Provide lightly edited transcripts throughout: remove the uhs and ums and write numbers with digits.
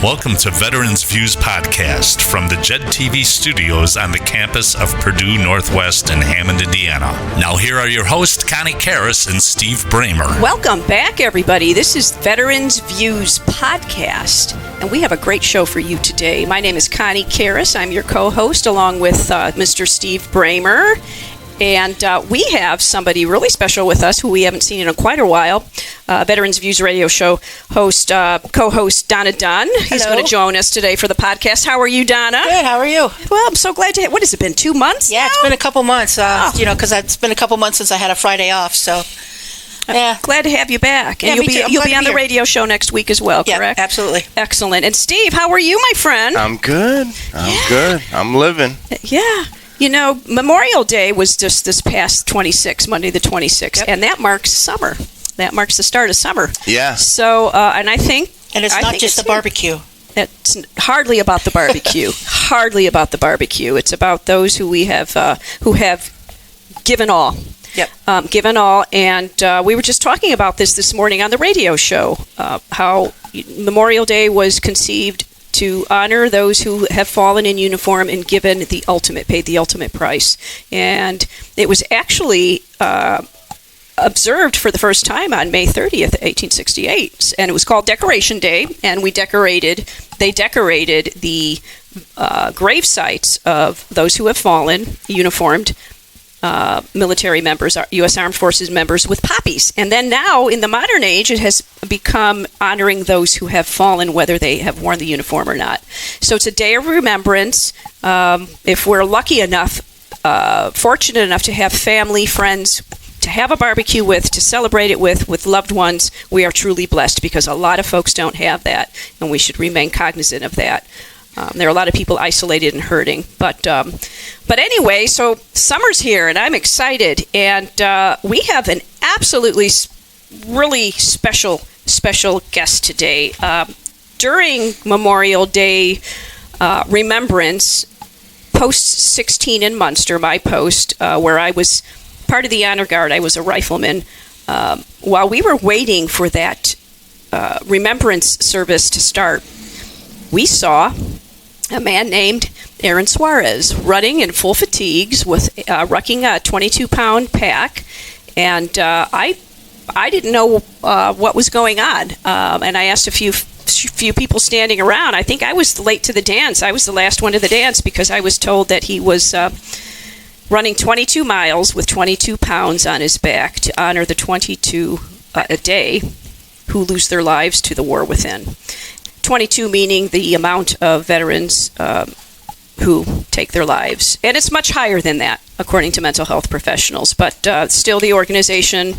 Welcome to Veterans Views Podcast from the JED TV studios on the campus of Purdue Northwest in Hammond, Indiana. Now here are your hosts, Connie Karras and Steve Bramer. Welcome back, everybody. This is Veterans Views Podcast, and we have a great show for you today. My name is Connie Karras. I'm your co-host along with Mr. Steve Bramer. And we have somebody really special with us who we haven't seen in quite a while. Veterans Views Radio Show co-host Donna Dunn. He's Hello. going to join us today for the podcast. How are you, Donna? Good. How are you? Well, I'm so glad to. What has it been? 2 months? Yeah, now? it's been a couple months. Because it's been a couple months since I had a Friday off. So, yeah, Glad to have you back. And Yeah, me too. I'm you'll glad be to on be the here. radio show next week as well, yeah, correct? absolutely. Excellent. And Steve, how are you, my friend? I'm good. I'm good. I'm living. Yeah. You know, Memorial Day was just this past 26th, Monday the 26th, Yep. and that marks summer. That marks the start of summer. Yeah. So, and I think... And it's I not think just the barbecue. It's hardly about the barbecue. Hardly about the barbecue. It's about those who have given all. Yep. Given all. And we were just talking about this morning on the radio show, how Memorial Day was conceived to honor those who have fallen in uniform and paid the ultimate price. And it was actually observed for the first time on May 30th, 1868. And it was called Decoration Day, and they decorated the grave sites of those who have fallen, uniformed military members, U.S. Armed Forces members, with poppies. And then now, in the modern age, it has become honoring those who have fallen, whether they have worn the uniform or not. So it's a day of remembrance. If we're lucky enough, fortunate enough to have family, friends, to have a barbecue with, to celebrate it with loved ones, we are truly blessed, because a lot of folks don't have that, and we should remain cognizant of that. There are a lot of people isolated and hurting. But anyway, so summer's here, and I'm excited. And we have an absolutely really special guest today. During Memorial Day remembrance, post 16 in Munster, my post, where I was part of the honor guard, I was a rifleman. While we were waiting for that remembrance service to start, we saw a man named Aaron Suarez running in full fatigues with rucking a 22-pound pack, and I didn't know what was going on, and I asked a few people standing around. I think I was late to the dance. I was the last one to the dance, because I was told that he was running 22 miles with 22 pounds on his back to honor the 22 a day who lose their lives to the war within. 22 meaning the amount of veterans who take their lives. And it's much higher than that, according to mental health professionals. But still, the organizations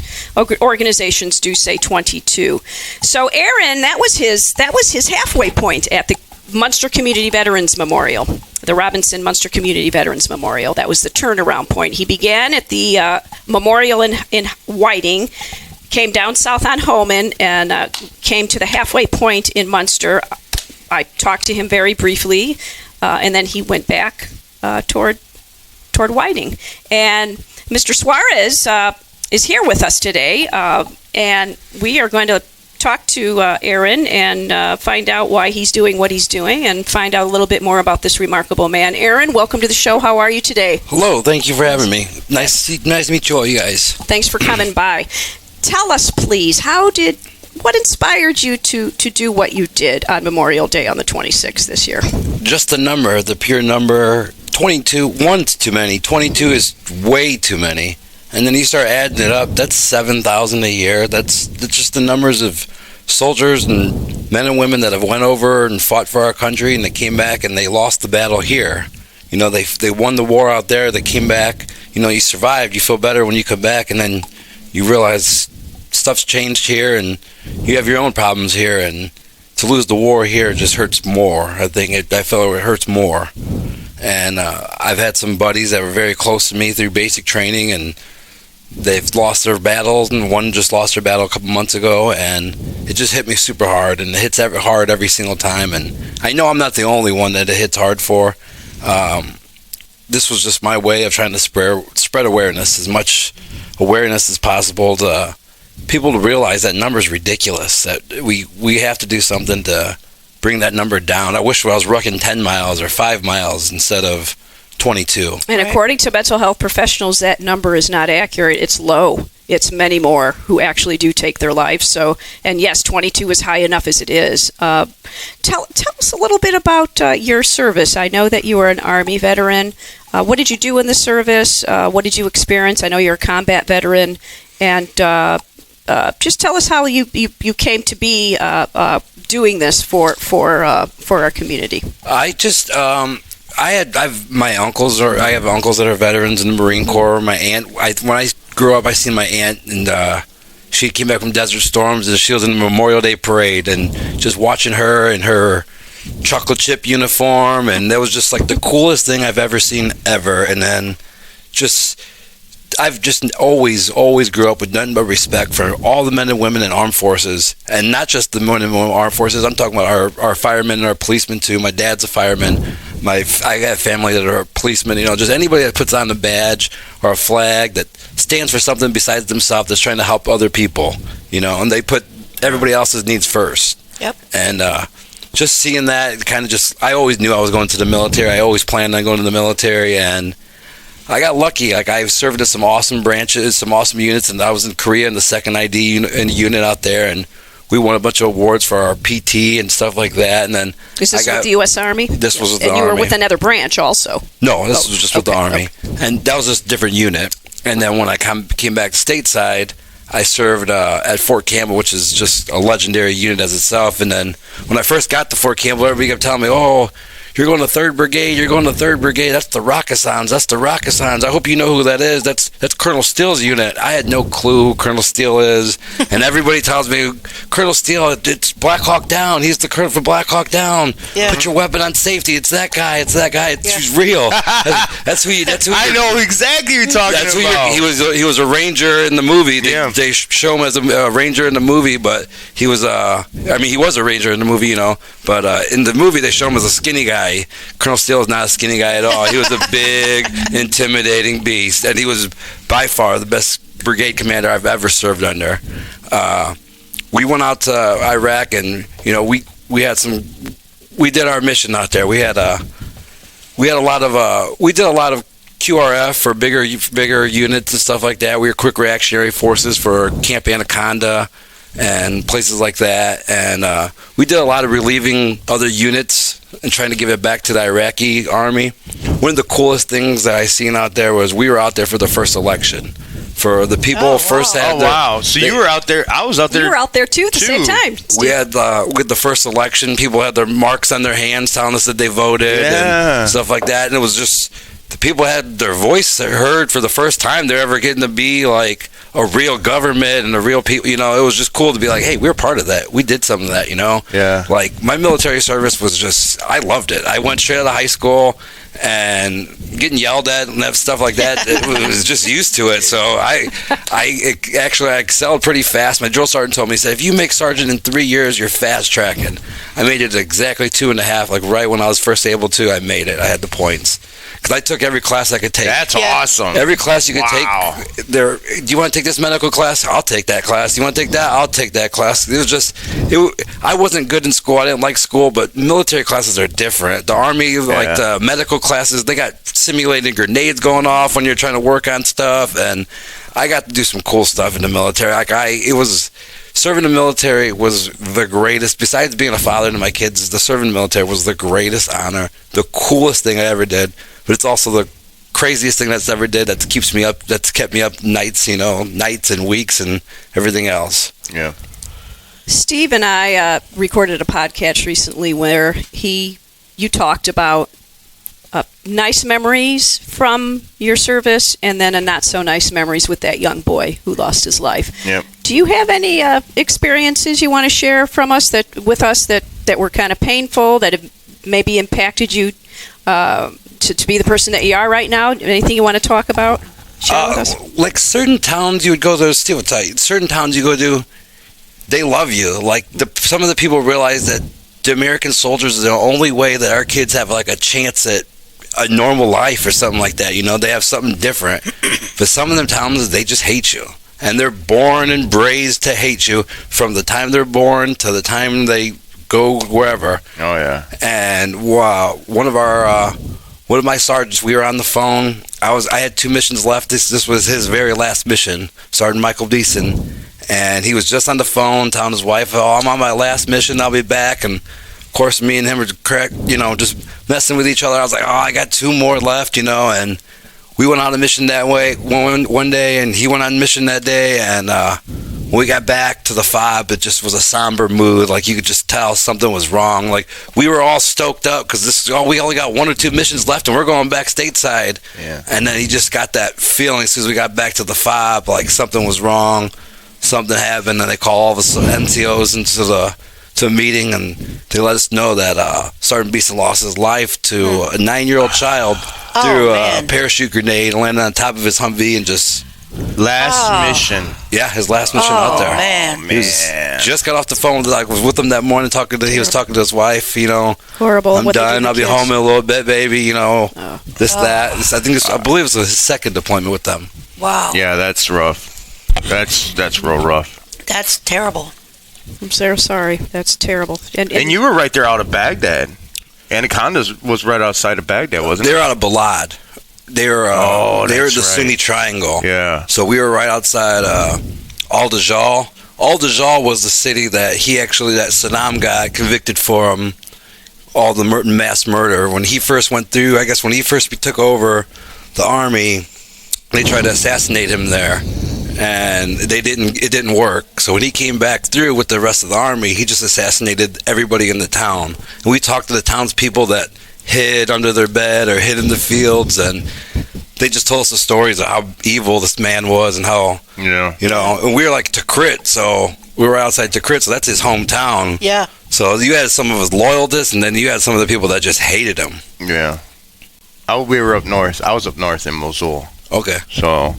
do say 22. So Aaron, that was his halfway point at the Munster Community Veterans Memorial, the Robinson Munster Community Veterans Memorial. That was the turnaround point. He began at the memorial in Whiting, came down south on Holman, and came to the halfway point in Munster. I talked to him very briefly, and then he went back toward Whiting. And Mr. Suarez is here with us today, and we are going to talk to Aaron and find out why he's doing what he's doing, and find out a little bit more about this remarkable man. Aaron, welcome to the show. How are you today? Hello, thank you for having me. Nice to meet you all, you guys. Thanks for coming by. Tell us, please, what inspired you to do what you did on Memorial Day on the 26th this year? Just the pure number. 22, one's too many. 22 is way too many. And then you start adding it up, that's 7,000 a year. That's just the numbers of soldiers and men and women that have went over and fought for our country, and they came back and they lost the battle here. You know, they won the war out there, they came back. You know, you survived, you feel better when you come back, and then you realize stuff's changed here, and you have your own problems here, and to lose the war here just hurts more. I feel it hurts more. And I've had some buddies that were very close to me through basic training, and they've lost their battles, and one just lost their battle a couple months ago, and it just hit me super hard, and it hits hard every single time. And I know I'm not the only one that it hits hard for. This was just my way of trying to spread awareness, as much awareness as possible, to people to realize that number's ridiculous, that we have to do something to bring that number down. I wish I was running 10 miles or 5 miles instead of 22. And according to mental health professionals, that number is not accurate. It's low. It's many more who actually do take their lives. So, and yes, 22 is high enough as it is. Tell us a little bit about your service. I know that you are an Army veteran. What did you do in the service? What did you experience? I know you're a combat veteran. And just tell us how you came to be doing this for our community. I have my uncles, or I have uncles that are veterans in the Marine Corps. My aunt, when I grew up, I seen my aunt, and she came back from Desert Storms, and she was in the Memorial Day parade, and just watching her in her chocolate chip uniform, and that was just like the coolest thing I've ever seen ever. And then I've just always grew up with nothing but respect for all the men and women in armed forces, and not just the men and women in armed forces. I'm talking about our firemen and our policemen too. My dad's a fireman. I have family that are policemen. Just anybody that puts on a badge or a flag that stands for something besides themselves, that's trying to help other people. And they put everybody else's needs first. Yep. And just seeing that, I always knew I was going to the military. I always planned on going to the military, and I got lucky. Like, I served in some awesome branches, some awesome units, and I was in Korea in the 2nd ID unit out there, and we won a bunch of awards for our PT and stuff like that. And then is this with the U.S. Army? This was with the Army. Army. And you were with another branch also? No, this was just with the Army. Okay. And that was just a different unit. And then when I came back stateside, I served at Fort Campbell, which is just a legendary unit as itself. And then when I first got to Fort Campbell, everybody kept telling me, "Oh, you're going to 3rd Brigade, you're going to 3rd Brigade, that's the Rockasans, I hope you know who that is, that's Colonel Steele's unit." I had no clue who Colonel Steele is, and everybody tells me, "Colonel Steele, it's Black Hawk Down, he's the colonel for Black Hawk Down, put your weapon on safety, it's that guy, it's real." That's who I know exactly who you're talking about. He was a ranger in the movie. They show him as a ranger in the movie, but he was he was a ranger in the movie, but in the movie they show him as a skinny guy. Colonel Steele is not a skinny guy at all. He was a big, intimidating beast, and he was by far the best brigade commander I've ever served under. We went out to Iraq, and we did our mission out there. We did a lot of QRF for bigger units and stuff like that. We were quick reactionary forces for Camp Anaconda and places like that, and we did a lot of relieving other units and trying to give it back to the Iraqi army. One of the coolest things that I seen out there was we were out there for the first election. For the people first had So you were out there. I was out there. You were out there too at the same time. We had with the first election, people had their marks on their hands telling us that they voted and stuff like that, and it was just the people had their voice heard for the first time they're ever getting to be like a real government and a real people. It was just cool to be like, hey, we're part of that. We did some of that, Yeah. Like, my military service was just, I loved it. I went straight out of high school, and getting yelled at and stuff like that, it was just used to it. So I excelled pretty fast. My drill sergeant told me, he said, if you make sergeant in 3 years, you're fast tracking. I made it exactly 2.5. Like, right when I was first able to, I made it. I had the points. Because I took every class I could take. That's awesome. Every class you could take. Do you want to take this medical class? I'll take that class. Do you want to take that? I'll take that class. It was just, I wasn't good in school. I didn't like school, but military classes are different. The Army, like the medical classes, they got simulated grenades going off when you're trying to work on stuff, and I got to do some cool stuff in the military. Serving the military was the greatest. Besides being a father to my kids, the serving the military was the greatest honor, the coolest thing I ever did. But it's also the craziest thing that's ever did. That's kept me up nights, nights and weeks and everything else. Yeah. Steve and I recorded a podcast recently where you talked about nice memories from your service, and then a not so nice memories with that young boy who lost his life. Yep. Do you have any experiences you want to share with us that were kind of painful, that have maybe impacted you to be the person that you are right now? Anything you want to talk about? Share with us? Like certain towns you would go to, Steve will tell you, certain towns you go to, they love you. Like some of the people realize that the American soldiers are the only way that our kids have like a chance at a normal life or something like that. They have something different. But some of them towns, they just hate you. And they're born and raised to hate you from the time they're born to the time they go wherever. Oh yeah. And one of my sergeants, we were on the phone. I had 2 missions left. This was his very last mission, Sergeant Michael Deason, and he was just on the phone telling his wife, "Oh, I'm on my last mission. I'll be back." And of course, me and him were just messing with each other. I was like, "Oh, I got 2 more left," and we went on a mission that way one day, and he went on a mission that day, and when we got back to the fob, it just was a somber mood. Like, you could just tell something was wrong. Like, we were all stoked up because we only got 1 or 2 missions left, and we're going back stateside. Yeah. And then he just got that feeling as soon as we got back to the fob, like something was wrong, something happened, and they call all the NCOs into a meeting, and they let us know that Sergeant Beeson lost his life to a 9-year-old child through a parachute grenade, landed on top of his Humvee and just... Last mission. Yeah, his last mission out there. Man. He just got off the phone. Was with him that morning. He was talking to his wife. Horrible. I'm done. I'll be home in a little bit, baby. That. I believe it was his second deployment with them. Wow. Yeah, that's rough. That's real rough. That's terrible. I'm so sorry. That's terrible. And you were right there out of Baghdad. Anaconda was right outside of Baghdad, wasn't it? They were out of Balad. They were the Sunni Triangle. Yeah. So we were right outside Al-Dajjal. Al-Dajjal was the city that Saddam got convicted for all the mass murder. When he first went through, I guess when he first took over the army, they tried to assassinate him there. And it didn't work. So when he came back through with the rest of the army, he just assassinated everybody in the town. And we talked to the townspeople that hid under their bed or hid in the fields, and they just told us the stories of how evil this man was and how, and we were like Tikrit, so we were outside Tikrit, so that's his hometown. Yeah. So you had some of his loyalists, and then you had some of the people that just hated him. Yeah. We were up north. I was up north in Mosul. Okay. So,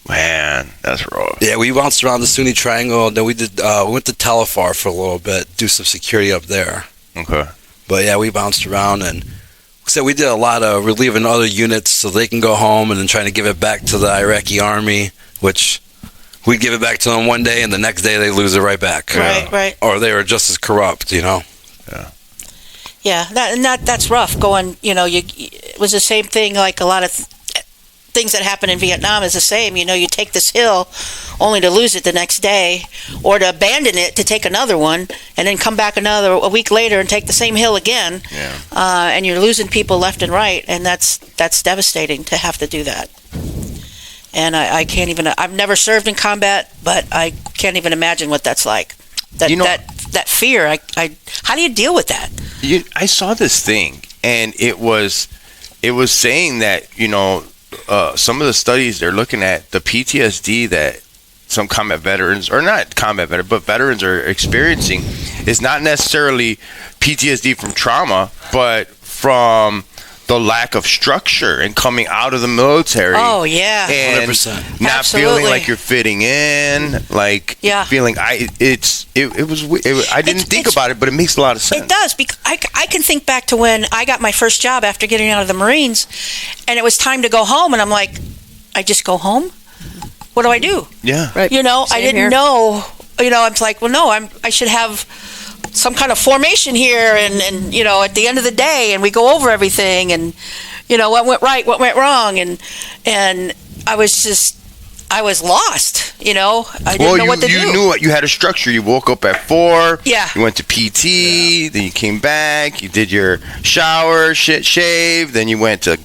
man, that's rough. Yeah, we bounced around the Sunni Triangle, and then we went to Tel Afar for a little bit, do some security up there. Okay. But yeah, we bounced around, and so we did a lot of relieving other units so they can go home, and then trying to give it back to the Iraqi army, which we'd give it back to them one day, and the next day they lose it right back. Right. Or they were just as corrupt, Yeah. Yeah, that's rough. It was the same thing. Like a lot of things that happen in Vietnam is the same. You take this hill only to lose it the next day, or to abandon it to take another one, and then come back a week later and take the same hill again. Yeah. And you're losing people left and right, and that's devastating to have to do that. And I can't even. I've never served in combat, but I can't even imagine what that's like. That fear. How do you deal with that? I saw this thing, and it was saying that some of the studies they're looking at, the PTSD that some combat veterans, or not combat veterans, but veterans are experiencing, is not necessarily PTSD from trauma, but from the lack of structure and coming out of the military. Oh yeah, and 100%. Not Absolutely. feeling like you're fitting in, like feeling I didn't think about it, but it makes a lot of sense. It does, because I can think back to when I got my first job after getting out of the Marines, and it was time to go home, and I'm like, I just go home? What do I do? Yeah. Right. I didn't know. I'm like, well, no, I should have some kind of formation here, and at the end of the day, and we go over everything, and what went right, what went wrong, and I was lost. I didn't know what to do. You knew you had a structure. You woke up at 4. Yeah. You went to PT. Then you came back. You did your shower, shave. Then you went to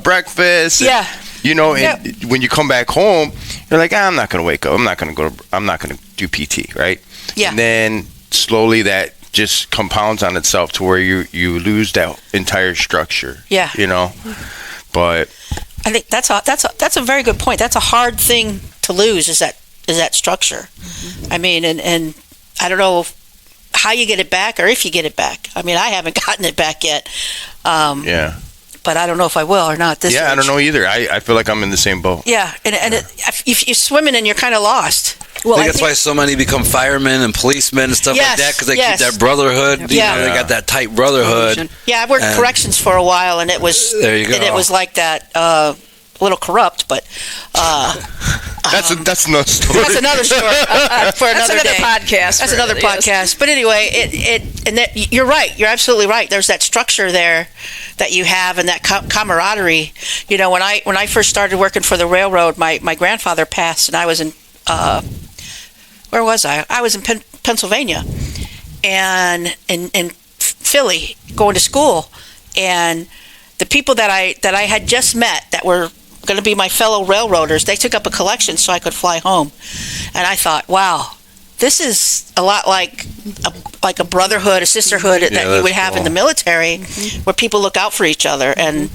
breakfast. Yeah. And when you come back home, you're like, I'm not going to wake up. I'm not going to do PT, right? Yeah. And then slowly that just compounds on itself to where you lose that entire structure. Yeah. But I think that's a very good point. That's a hard thing to lose, is that structure. Mm-hmm. I mean, and I don't know how you get it back, or if you get it back. I mean, I haven't gotten it back yet. Yeah. But I don't know if I will or not. I don't know either. I feel like I'm in the same boat. Yeah, if you're swimming and you're kind of lost. Well, I think that's why so many become firemen and policemen and stuff like that, because they keep that brotherhood. They got that tight brotherhood. Yeah, I worked corrections for a while, and it was there you go. And it was like that. a little corrupt, but that's another story. That's another story for another That's another day. podcast. That's another podcast. But anyway, you're right. You're absolutely right. There's that structure there that you have, and that camaraderie. You know, when I first started working for the railroad, my grandfather passed, and I was in where was I? I was in Pennsylvania, and in Philly, going to school, and the people that I had just met that were going to be my fellow railroaders, they took up a collection so I could fly home, and I thought, wow, this is a lot like a brotherhood, a sisterhood that you would have in the military, where people look out for each other, and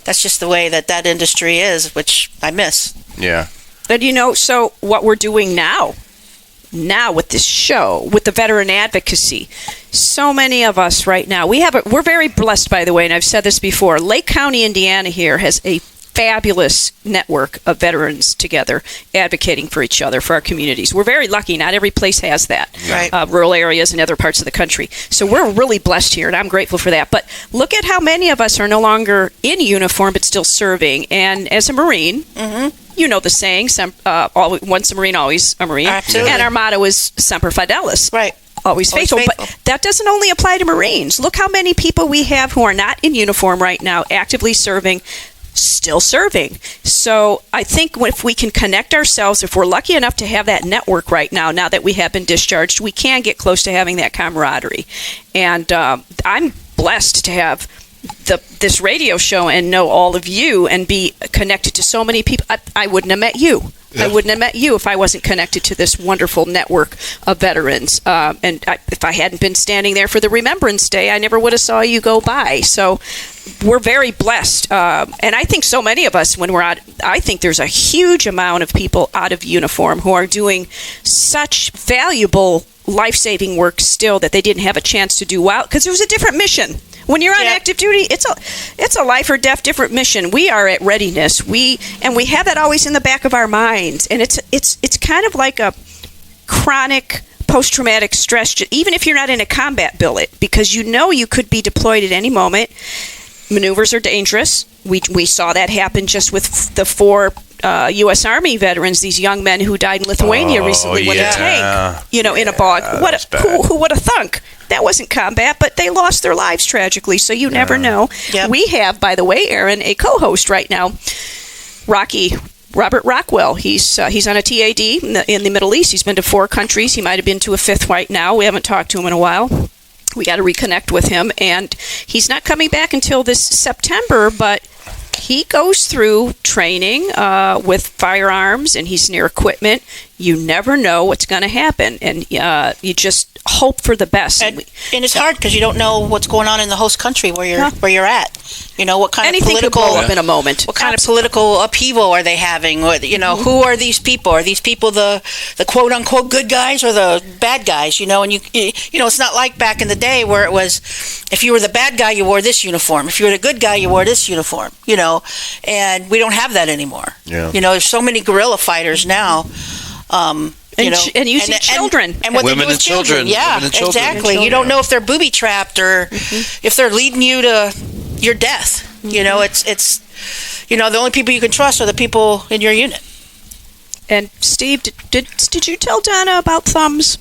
that's just the way that industry is, which I miss. Yeah. And so what we're doing now with this show, with the veteran advocacy, so many of us right now, we're very blessed, by the way, and I've said this before. Lake County, Indiana here has a fabulous network of veterans together advocating for each other, for our communities. We're very lucky. Not every place has that. Right. Rural areas and other parts of the country. So we're really blessed here, and I'm grateful for that. But look at how many of us are no longer in uniform but still serving. And as a Marine, you know the saying, once a Marine, always a Marine. Absolutely. And our motto is Semper Fidelis. Right. Always faithful. But that doesn't only apply to Marines. Look how many people we have who are not in uniform right now, actively serving, still serving. So I think if we can connect ourselves, if we're lucky enough to have that network right now that we have been discharged, we can get close to having that camaraderie. And I'm blessed to have this radio show and know all of you and be connected to so many people. I wouldn't have met you. Yeah. I wouldn't have met you if I wasn't connected to this wonderful network of veterans. If I hadn't been standing there for the Remembrance Day, I never would have saw you go by. So we're very blessed. And I think so many of us, when we're out, I think there's a huge amount of people out of uniform who are doing such valuable life-saving work still that they didn't have a chance to do well, because it was a different mission. When you're on active duty, it's a life or death different mission. We are at readiness. We have that always in the back of our minds, and it's kind of like a chronic post-traumatic stress. Even if you're not in a combat billet, because you could be deployed at any moment. Maneuvers are dangerous. We saw that happen just with the 4 U.S. Army veterans, these young men who died in Lithuania recently with a tank, in a bog. Who would have thunk? That wasn't combat, but they lost their lives tragically, so you never know. Yep. We have, by the way, Aaron, a co-host right now, Robert Rockwell. He's on a TAD in the Middle East. He's been to 4 countries. He might have been to a 5th right now. We haven't talked to him in a while. We got to reconnect with him, and he's not coming back until this September, but he goes through training with firearms, and he's near equipment. You never know what's going to happen, and you just hope for the best. And it's hard because you don't know what's going on in the host country where you're at. What kind Anything of political could blow up in a moment. What kind of political upheaval are they having? Who are these people? Are these people the quote unquote good guys or the bad guys? And it's not like back in the day where it was, if you were the bad guy, you wore this uniform. If you were the good guy, you wore this uniform. And we don't have that anymore. Yeah. There's so many guerrilla fighters now. And you see children. And what women they do with and children. Yeah, Women and children. exactly. You don't know if they're booby trapped or if they're leading you to your death. It's the only people you can trust are the people in your unit. And Steve, did you tell Donna about thumbs?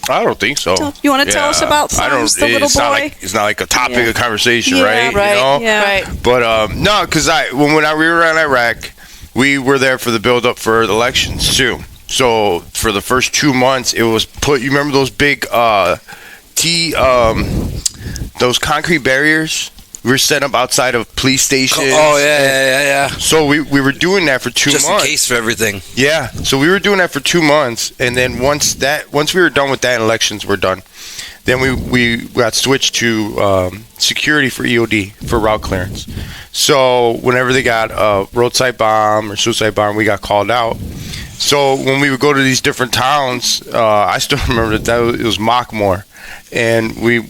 I don't think so. You want to tell us about thumbs, the little boy? It's not like a topic of conversation, right? Right. Right. But no, because when we were in Iraq, we were there for the build-up for the elections too. So for the first 2 months, it was you remember those big those concrete barriers we were set up outside of police stations. Oh yeah. So we were doing that for 2 months. Just in case for everything. Yeah. So we were doing that for 2 months, and then once we were done with that and elections were done, then we got switched to security for EOD, for route clearance. So whenever they got a roadside bomb or suicide bomb, we got called out. So when we would go to these different towns, I still remember that it was Mockmore, and when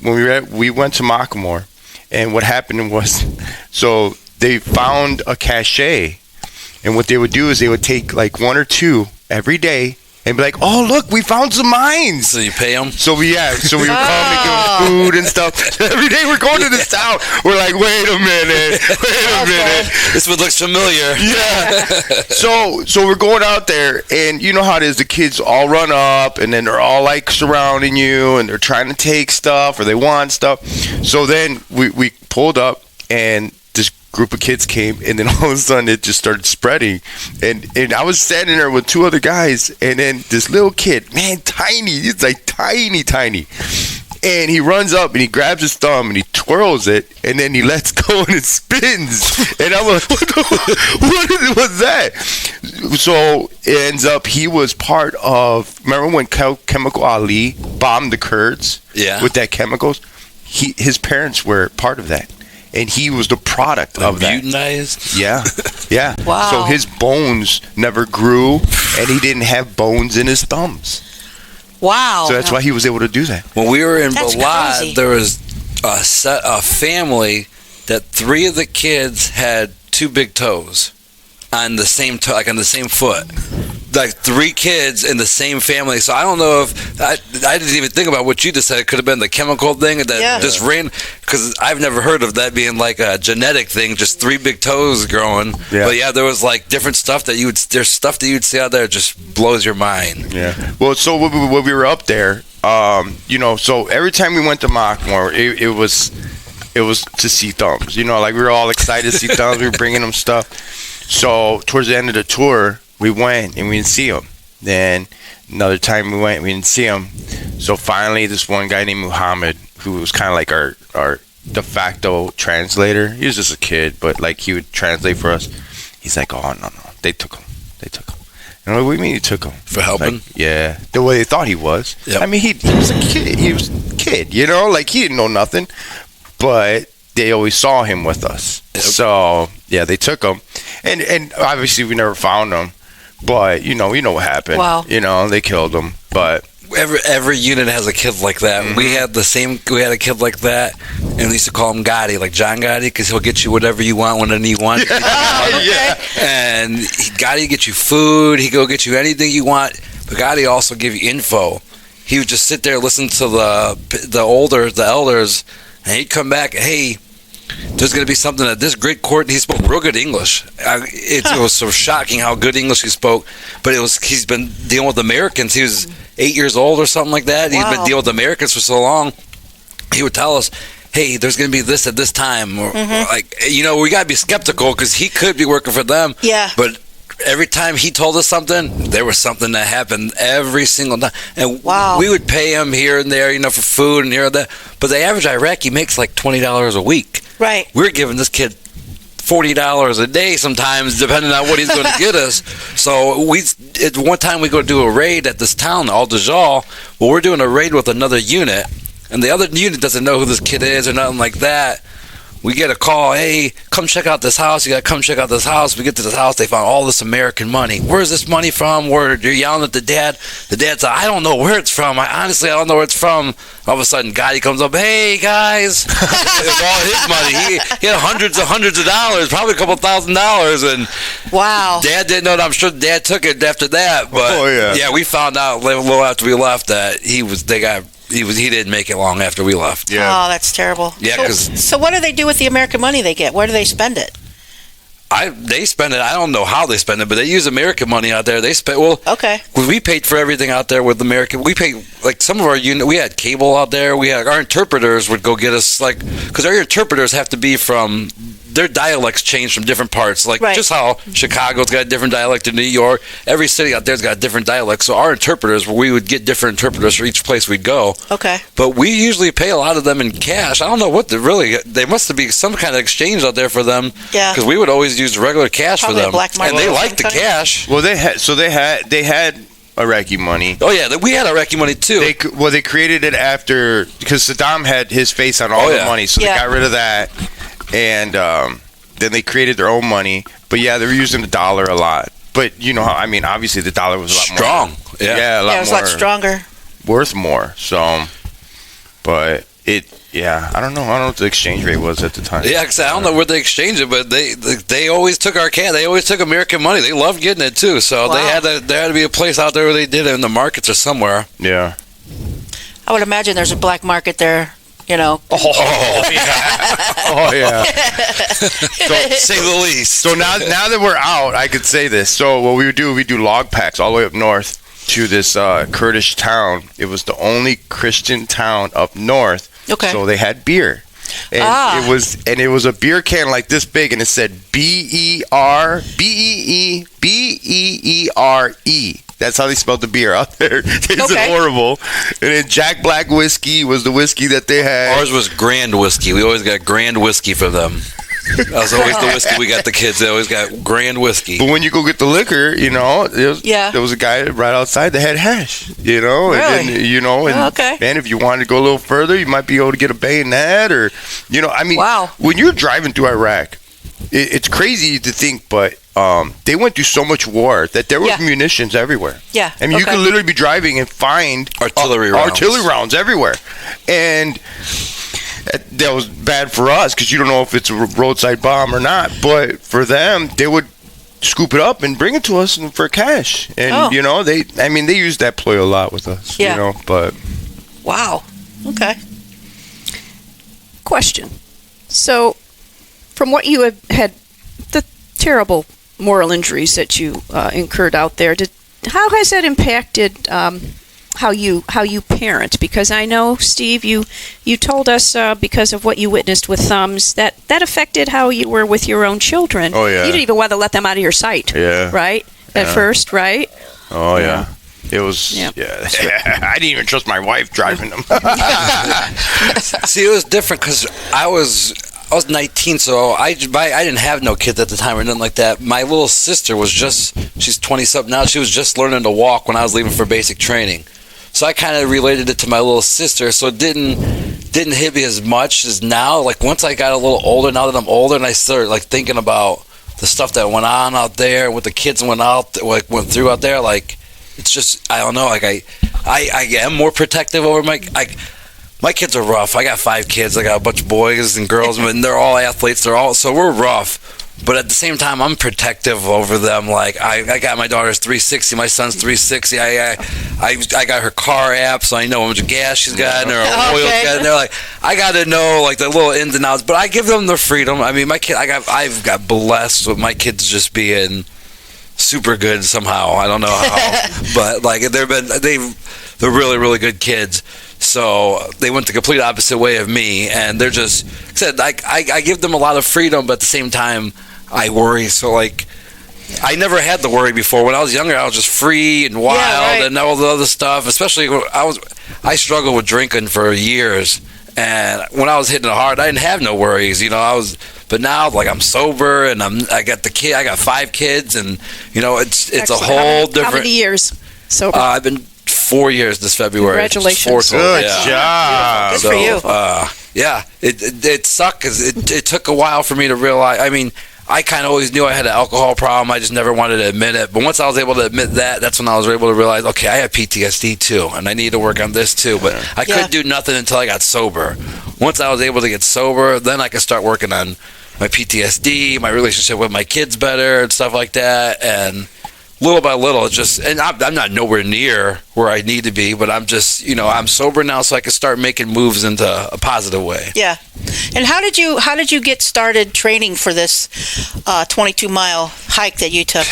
we went to Mockmore, and what happened was, so they found a cache, and what they would do is they would take like 1 or 2 every day and be like, "Oh, look, we found some mines." So you pay them? So we would come and give them food and stuff. Every day we're going to this town. We're like, wait a minute. This one looks familiar. Yeah. So we're going out there, and you know how it is. The kids all run up, and then they're all like surrounding you, and they're trying to take stuff or they want stuff. So then we pulled up, and this group of kids came, and then all of a sudden it just started spreading, and I was standing there with two other guys, and then this little kid, man, tiny, he's like tiny, and he runs up and he grabs his thumb and he twirls it, and then he lets go and it spins, and I'm like, what was that? So it ends up he was part of, remember when Chemical Ali bombed the Kurds with that chemicals? His parents were part of that. And he was the product of that. Mutinized? Yeah. Wow. So his bones never grew, and he didn't have bones in his thumbs. Wow. So that's why he was able to do that. When we were in That's Balad, crazy. there was a family that 3 of the kids had 2 big toes on the same toe, like on the same foot. Like 3 kids in the same family. So I don't know if I didn't even think about what you just said. It could have been the chemical thing that just ran, because I've never heard of that being like a genetic thing. Just 3 big toes growing. Yeah. But yeah, there was like different stuff that there's stuff that you'd see out there that just blows your mind. Yeah. Well, so when we were up there, so every time we went to Mockmore, it was to see thumbs. Like we were all excited to see thumbs. We were bringing them stuff. So towards the end of the tour, we went and we didn't see him. Then another time we went, we didn't see him. So finally, this one guy named Muhammad, who was kind of like our de facto translator. He was just a kid, but like he would translate for us. He's like, "Oh no, they took him. And I'm like, "What do you mean you took him?" For helping? Like, yeah, the way they thought he was. Yep. I mean, he was a kid. He was a kid, like he didn't know nothing, but they always saw him with us. Yep. So yeah, they took him, and obviously we never found him. But you know what happened. Wow. They killed him. But Every unit has a kid like that. Mm-hmm. We had a kid like that, and we used to call him Gotti, like John Gotti, because he'll get you whatever you want whenever you want. yeah. And Gotti get you food. He go get you anything you want. But Gotti also give you info. He would just sit there, listen to the elders, and he'd come back. Hey, there's going to be something at this great court. He spoke real good English. It was so shocking how good English he spoke. But he's been dealing with Americans. He was 8 years old or something like that. He's been dealing with Americans for so long. He would tell us, hey, there's going to be this at this time. Or, we got to be skeptical because he could be working for them. Yeah. But every time he told us something, there was something that happened every single time. And we would pay him here and there, for food and here and there. But the average Iraqi makes like $20 a week. Right. We're giving this kid $40 a day sometimes, depending on what he's going to get us. So one time we go do a raid at this town, Al Dajjal. Well, we're doing a raid with another unit, and the other unit doesn't know who this kid is or nothing like that. We get a call, hey, come check out this house. You got to come check out this house. We get to this house. They found all this American money. Where's this money from? You're yelling at the dad. The dad said, I don't know where it's from. I don't know where it's from. All of a sudden, Gotti comes up, hey, guys. It was all his money. He had hundreds of dollars, probably a couple $1,000s. And wow. Dad didn't know that. I'm sure Dad took it after that. But, yeah, we found out a little after we left that he didn't make it long after we left. Yeah. Oh, that's terrible. Yeah, so what do they do with the American money they get? Where do they spend it? They spend it. I don't know how they spend it, but they use American money out there. They spend Okay. We paid for everything out there with American. We paid like some of our unit. We had cable out there. We had our interpreters would go get us because our interpreters have to be from. Their dialects change from different parts, just how Chicago's got a different dialect to New York. Every city out there's got a different dialect. So our interpreters, we would get different interpreters for each place we'd go. Okay. But we usually pay a lot of them in cash. I don't know what they must be some kind of exchange out there for them. Yeah. Because we would always use regular cash Probably for them, black market and they or liked the something. cash. Well, they had Iraqi money. Oh yeah, we had Iraqi money too. They created it after because Saddam had his face on all the money, so they got rid of that, and then they created their own money. But yeah, they were using the dollar a lot. But obviously the dollar was a lot strong. more Yeah, a lot it was more a lot stronger. worth more. So, but I don't know. I don't know what the exchange rate was at the time. Yeah, because I don't know where they exchanged it, but they always took our cash. They always took American money. They loved getting it too. So there had to be a place out there where they did it in the markets or somewhere. Yeah. I would imagine there's a black market there. Oh yeah. Oh yeah. So, say the least. So now that we're out, I could say this. So what we do log packs all the way up north to this Kurdish town. It was the only Christian town up north. Okay. So they had beer. And it was a beer can like this big, and it said BEERE. That's how they spelled the beer out there. Tasted horrible. And then Jack Black whiskey was the whiskey that they had. Ours was Grand whiskey. We always got Grand whiskey for them. That was always the whiskey we got the kids. They always got Grand whiskey. But when you go get the liquor, there was a guy right outside that had hash, Really? And then, man, if you wanted to go a little further, you might be able to get a bayonet or, wow. When you're driving through Iraq, it's crazy to think, but they went through so much war that there was munitions everywhere. Yeah. I mean, you could literally be driving and find artillery rounds everywhere. And that was bad for us because you don't know if it's a roadside bomb or not. But for them, they would scoop it up and bring it to us for cash. And, they use that ploy a lot with us, but. Wow. Okay. Question. So, from what you had the terrible moral injuries that you incurred out there, how has that impacted how you parent? Because I know, Steve, you told us because of what you witnessed with thumbs that affected how you were with your own children. Oh yeah. You didn't even want to let them out of your sight. Yeah. Right? At first, right? Oh yeah. It was. Yeah. I didn't even trust my wife driving them. See, it was different because I was 19, so I didn't have no kids at the time or nothing like that. My little sister she's 20-something now. She was just learning to walk when I was leaving for basic training. So I kind of related it to my little sister, so it didn't hit me as much as now. Like, once I got a little older, now that I'm older, and I started, like, thinking about the stuff that went on out there, what the kids went through out there, like, it's just, I don't know, like, I am more protective over my kids are rough. I got 5 kids. I got a bunch of boys and girls, and they're all athletes. So we're rough. But at the same time, I'm protective over them. Like, I got my daughter's 360, my son's 360. I got her car app, so I know how much gas she's got and her oil she's got. And they're like, I got to know like the little ins and outs. But I give them the freedom. I mean, I've got blessed with my kids just being super good somehow. I don't know how, but like they're really, really good kids. So they went the complete opposite way of me, and they're just said I give them a lot of freedom, but at the same time I worry. So like I never had the worry before. When I was younger, I was just free and wild and all the other stuff. Especially when I struggled with drinking for years, and when I was hitting it hard, I didn't have no worries. But now, like, I'm sober, and I got 5 kids, and it's Excellent. a whole different. How many years sober? I've been 4 years this February. Congratulations. Good job. Good for you. Yeah, it sucked because it took a while for me to realize. I mean, I kind of always knew I had an alcohol problem. I just never wanted to admit it. But once I was able to admit that, that's when I was able to realize, okay, I have PTSD too, and I need to work on this too. But I couldn't do nothing until I got sober. Once I was able to get sober, then I could start working on my PTSD, my relationship with my kids better, and stuff like that. And little by little, it's just, and I'm not nowhere near where I need to be, but I'm just, I'm sober now, so I can start making moves into a positive way. Yeah. And how did you get started training for this 22-mile hike that you took?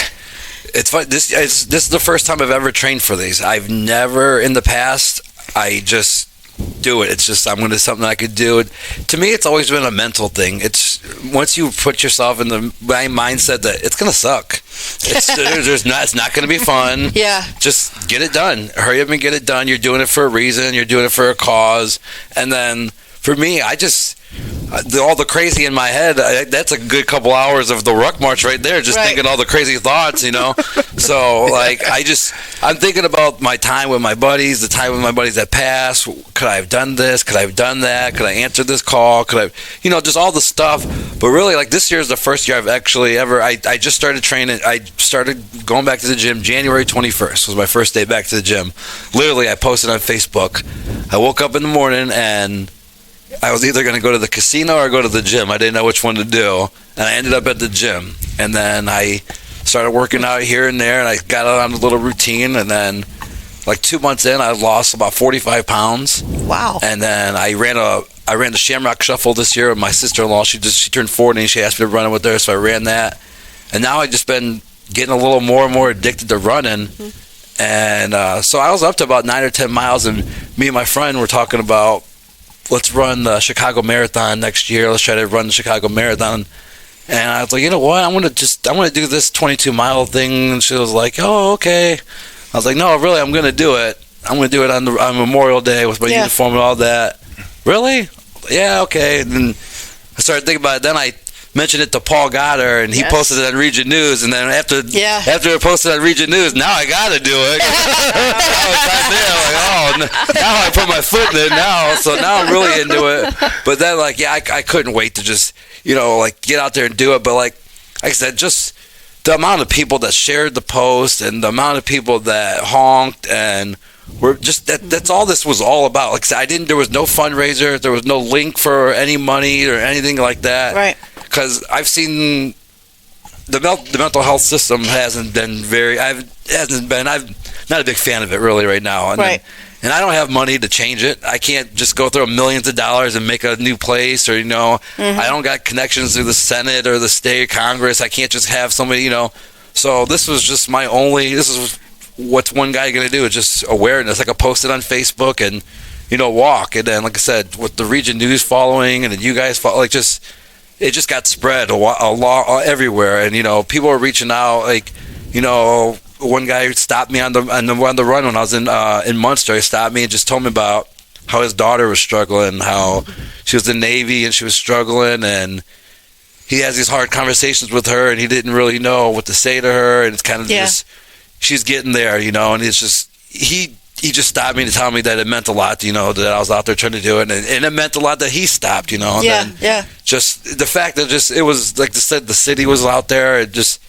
It's fun. This is the first time I've ever trained for these. I've never in the past. I just do it. It's just something I could do. To me, it's always been a mental thing. It's once you put yourself in the mindset that it's gonna suck. It's not gonna be fun. Yeah. Just get it done. Hurry up and get it done. You're doing it for a reason. You're doing it for a cause. And then for me, all the crazy in my head, that's a good couple hours of the ruck march right there, just thinking all the crazy thoughts, So, like, I'm thinking about my time with my buddies, the time with my buddies that passed. Could I have done this? Could I have done that? Could I answer this call? Could I, just all the stuff. But really, like, this year is the first year I've actually ever, I just started training. I started going back to the gym. January 21st was my first day back to the gym. Literally, I posted on Facebook. I woke up in the morning and I was either going to go to the casino or go to the gym. I didn't know which one to do, and I ended up at the gym. And then I started working out here and there, and I got on a little routine. And then, like 2 months in, I lost about 45 pounds. Wow. And then I ran the Shamrock Shuffle this year with my sister-in-law. She turned 40, and she asked me to run it with her, so I ran that. And now I've just been getting a little more and more addicted to running. And so I was up to about 9 or 10 miles, and me and my friend were talking about, let's run the Chicago Marathon next year. Let's try to run the Chicago Marathon. And I was like, you know what? I'm gonna do this 22-mile thing. And she was like, oh, okay. I was like, no, really, I'm gonna do it. I'm gonna do it on Memorial Day with my uniform and all that. Really? Yeah, okay. And then I started thinking about it. Then I mentioned it to Paul Goddard, and he posted it on Region News. And then after it posted on Region News, now I gotta do it. I was right there, like, now I put my foot in it now. So now I'm really into it. But then, like, I couldn't wait to just, like, get out there and do it. But like I said, just the amount of people that shared the post and the amount of people that honked and were just that's all this was all about. Like I said, there was no fundraiser, there was no link for any money or anything like that. Right. Because I've seen the mental health system I'm not a big fan of it really right now. And right. And I don't have money to change it. I can't just go through millions of dollars and make a new place, or I don't got connections to the Senate or the state Congress. I can't just have somebody, So this was just this is what's one guy going to do? It's just awareness. Like I posted on Facebook and, walk. And then, like I said, with the Region News following and then you guys follow, it just got spread everywhere. And, people were reaching out, like, one guy stopped me on the run when I was in Munster. He stopped me and just told me about how his daughter was struggling, how she was in the Navy and she was struggling, and he has these hard conversations with her, and he didn't really know what to say to her, and it's kind of just she's getting there, and it's just he just stopped me to tell me that it meant a lot, that I was out there trying to do it, and it meant a lot that he stopped, and just the fact that it was like I said, the city was out there, it just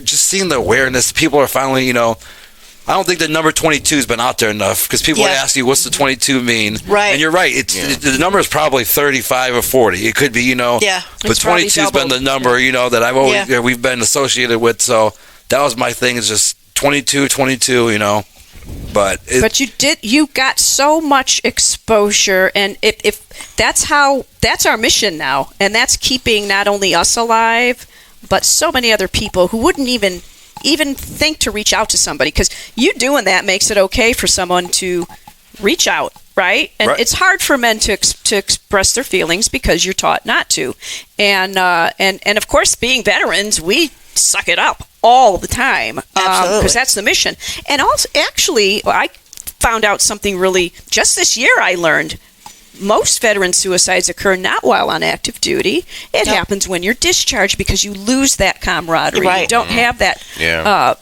seeing the awareness. People are finally, I don't think the number 22 has been out there enough, because people ask you, what's the 22 mean? Right. And you're right. The number is probably 35 or 40. It could be, but 22 has been the number, that I've always, we've been associated with. So that was my thing, is just 22, But you got so much exposure, and if that's our mission now, and that's keeping not only us alive, but so many other people who wouldn't even think to reach out to somebody, because you doing that makes it okay for someone to reach out, right? And it's hard for men to express their feelings because you're taught not to, and of course, being veterans, we suck it up all the time, because that's the mission. And also, actually, I found out something really just this year. I learned most veteran suicides occur not while on active duty. It happens when you're discharged, because you lose that camaraderie. Right. You don't have that.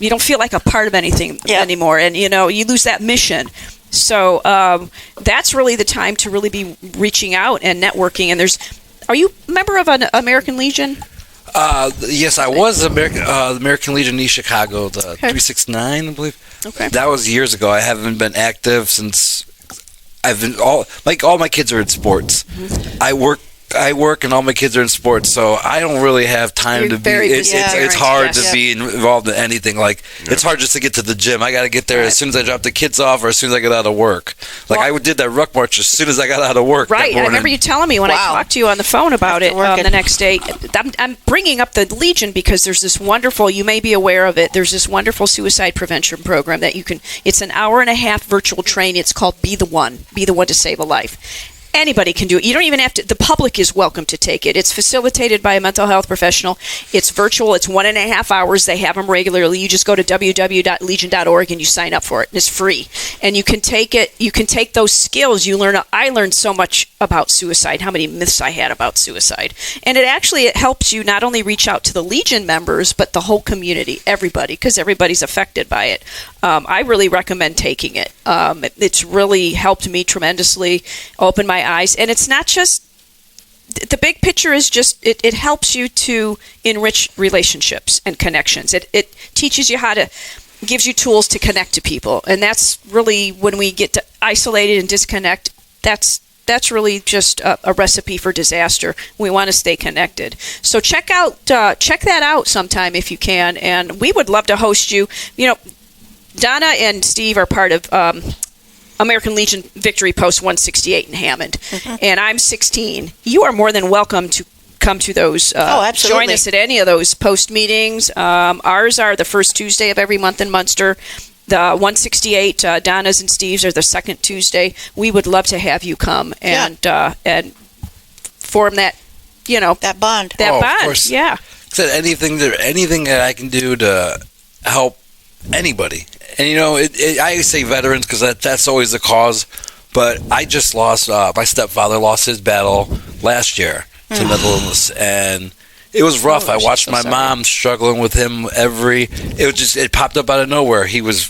You don't feel like a part of anything anymore, and you lose that mission. So that's really the time to really be reaching out and networking. And are you a member of an American Legion? Yes, I was American Legion East Chicago, the 369, I believe. Okay. That was years ago. I haven't been active since. All my kids are in sports. Mm-hmm. I work and all my kids are in sports, so I don't really have time to be. It's hard to be involved in anything. Like it's hard just to get to the gym. I got to get there as soon as I drop the kids off, or as soon as I get out of work. Like I did that ruck march as soon as I got out of work. Right. I remember you telling me when I talked to you on the phone about it the next day. I'm bringing up the Legion because there's this wonderful. You may be aware of it. There's this wonderful suicide prevention program that you can. It's an hour-and-a-half virtual training. It's called Be the One to Save a Life. Anybody can do it. You don't even have to. The public is welcome to take it. It's facilitated by a mental health professional. It's virtual. It's 1.5 hours. They have them regularly. You just go to www.legion.org and you sign up for it. And it's free. And you can take it. You can take those skills you learn. I learned so much about suicide, how many myths I had about suicide. And it helps you not only reach out to the Legion members, but the whole community, everybody, because everybody's affected by it. I really recommend taking it. It's really helped me tremendously, open my eyes. And it's not just, the big picture is just, it helps you to enrich relationships and connections. It teaches you gives you tools to connect to people. And that's really, when we get to isolated and disconnect, that's that's really just a recipe for disaster. We want to stay connected. So check that out sometime if you can, and we would love to host you. You know, Donna and Steve are part of American Legion Victory Post 168 in Hammond, and I'm 16. You are more than welcome to come to those. Absolutely. Join us at any of those post meetings. Ours are the first Tuesday of every month in Munster. The 168, Donna's and Steve's, are the second Tuesday. We would love to have you come and form that, that bond. bond. Of course. Yeah. Said anything that I can do to help anybody. And I say veterans because that's always the cause. But I just lost my stepfather lost his battle last year to mental illness, and it was rough. I watched my mom struggling with him it popped up out of nowhere. He was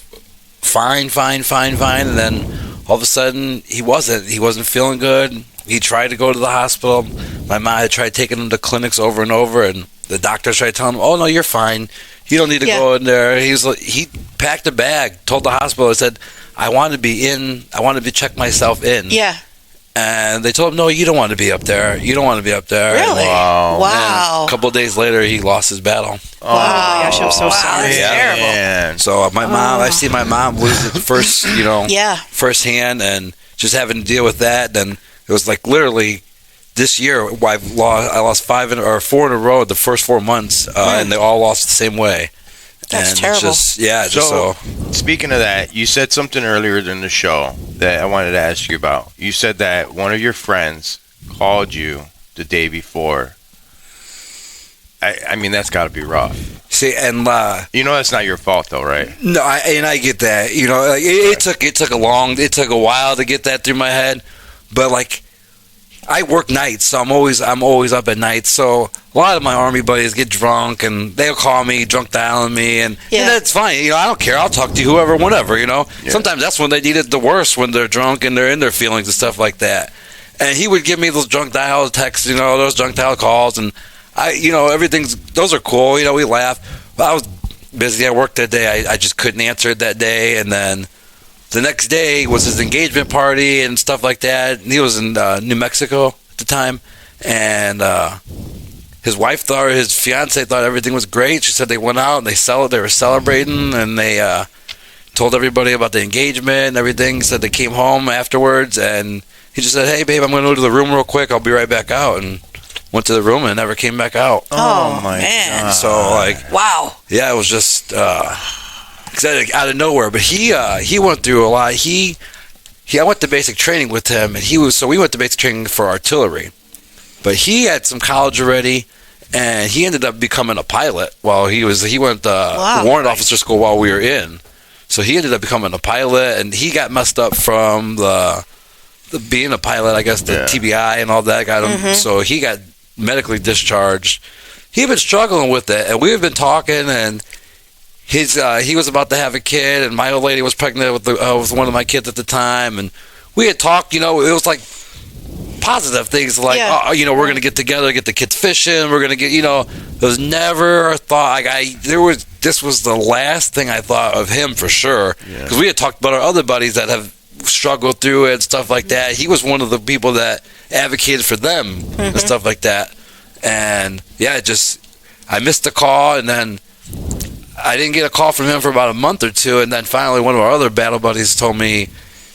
fine, and then all of a sudden he wasn't feeling good. He tried to go to the hospital. My mom had tried taking him to clinics over and over, and the doctors tried telling him, "Oh no, you're fine. You don't need to go in there." He packed a bag, told the hospital, he said, I want to check myself in. Yeah. And they told him, no, you don't want to be up there. You don't want to be up there. Really? Wow. A couple of days later, he lost his battle. Oh my gosh, I'm so sorry. That's terrible. Man. So I see my mom lose it first, firsthand, and just having to deal with that. Then it was like literally this year, I lost 4 in a row the first 4 months, and they all lost the same way. That's terrible. So, speaking of that, you said something earlier in the show that I wanted to ask you about. You said that one of your friends called you the day before. I mean, that's got to be rough. See, and that's not your fault, though, right? No, I get that. It took a while to get that through my head, but I work nights, so I'm always up at night. So a lot of my Army buddies get drunk, and they'll call me, drunk dialing me, and that's fine. I don't care. I'll talk to whoever, whenever. Sometimes that's when they need it the worst, when they're drunk and they're in their feelings and stuff like that. And he would give me those drunk dial texts, those drunk dial calls, and those are cool. We laugh. But I was busy. I worked that day. I just couldn't answer it that day, and then the next day was his engagement party and stuff like that. And he was in New Mexico at the time, and his fiance thought everything was great. She said they went out and they were celebrating, and they told everybody about the engagement and everything. Said they came home afterwards, and he just said, "Hey, babe, I'm going to go to the room real quick. I'll be right back out." And went to the room and never came back out. Oh my man! So wow. Yeah, it was just. Out of nowhere, but he went through a lot. I went to basic training with him, and we went to basic training for artillery, but he had some college already, and he ended up becoming a pilot while he went warrant officer school while we were in. So he ended up becoming a pilot, and he got messed up from the being a pilot, I guess, the TBI and all that got him. So he got medically discharged. He'd been struggling with it, and we had been talking, and he was about to have a kid, and my old lady was pregnant with one of my kids at the time, and we had talked. It was like positive things, like we're going to get together, get the kids fishing. We're going to get. There was never a thought. This was the last thing I thought of him for sure, because we had talked about our other buddies that have struggled through it and stuff like that. He was one of the people that advocated for them and stuff like that. And I missed the call, and then I didn't get a call from him for about a month or two, and then finally one of our other battle buddies told me,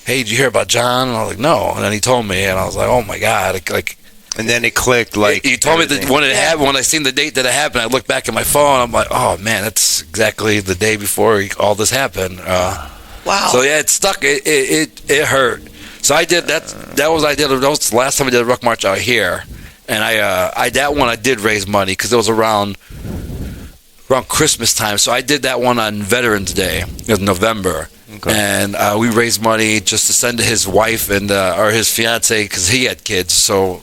"Hey, did you hear about John?" And I was like, "No." And then he told me, and I was like, "Oh my God!" And then it clicked. He told me that when it happened, when I seen the date that it happened, I looked back at my phone. I'm like, "Oh man, that's exactly the day before all this happened." Wow. So it stuck. It hurt. So I did that. That was the last time I did a ruck march out here, and that one I did raise money because it was around Christmas time. So I did that one on Veterans Day. It was November. Okay. And we raised money just to send to his wife and or his fiance because he had kids. So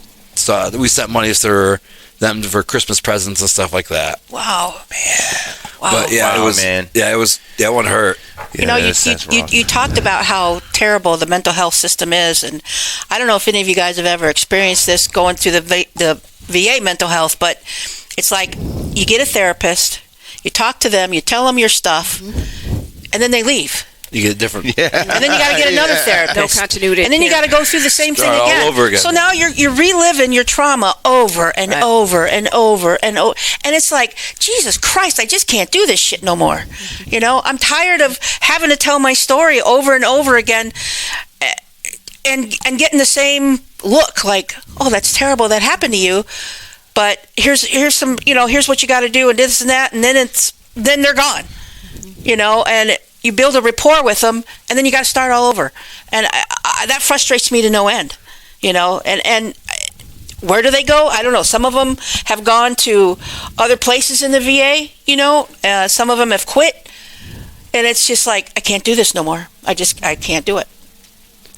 we sent money to them for Christmas presents and stuff like that. Wow, man! Wow, but it was man. Yeah, it was that one hurt. You talked about how terrible the mental health system is, and I don't know if any of you guys have ever experienced this going through the VA mental health, but it's like you get a therapist, you talk to them, you tell them your stuff, and then they leave. You get a different. Yeah. And then you got to get another therapist. No continuity. And then you got to go through the same thing Start all again. over again. So now you're reliving your trauma over and Right. over and over and over. And it's like, Jesus Christ, I just can't do this shit no more. You know, I'm tired of having to tell my story over and over again and getting the same look like, oh, that's terrible that happened to you. But here's some, here's what you got to do and this and that. And then they're gone, and you build a rapport with them, and then you got to start all over, and that frustrates me to no end, And where do they go? I don't know. Some of them have gone to other places in the VA, some of them have quit, and it's just like, I can't do this no more. I can't do it,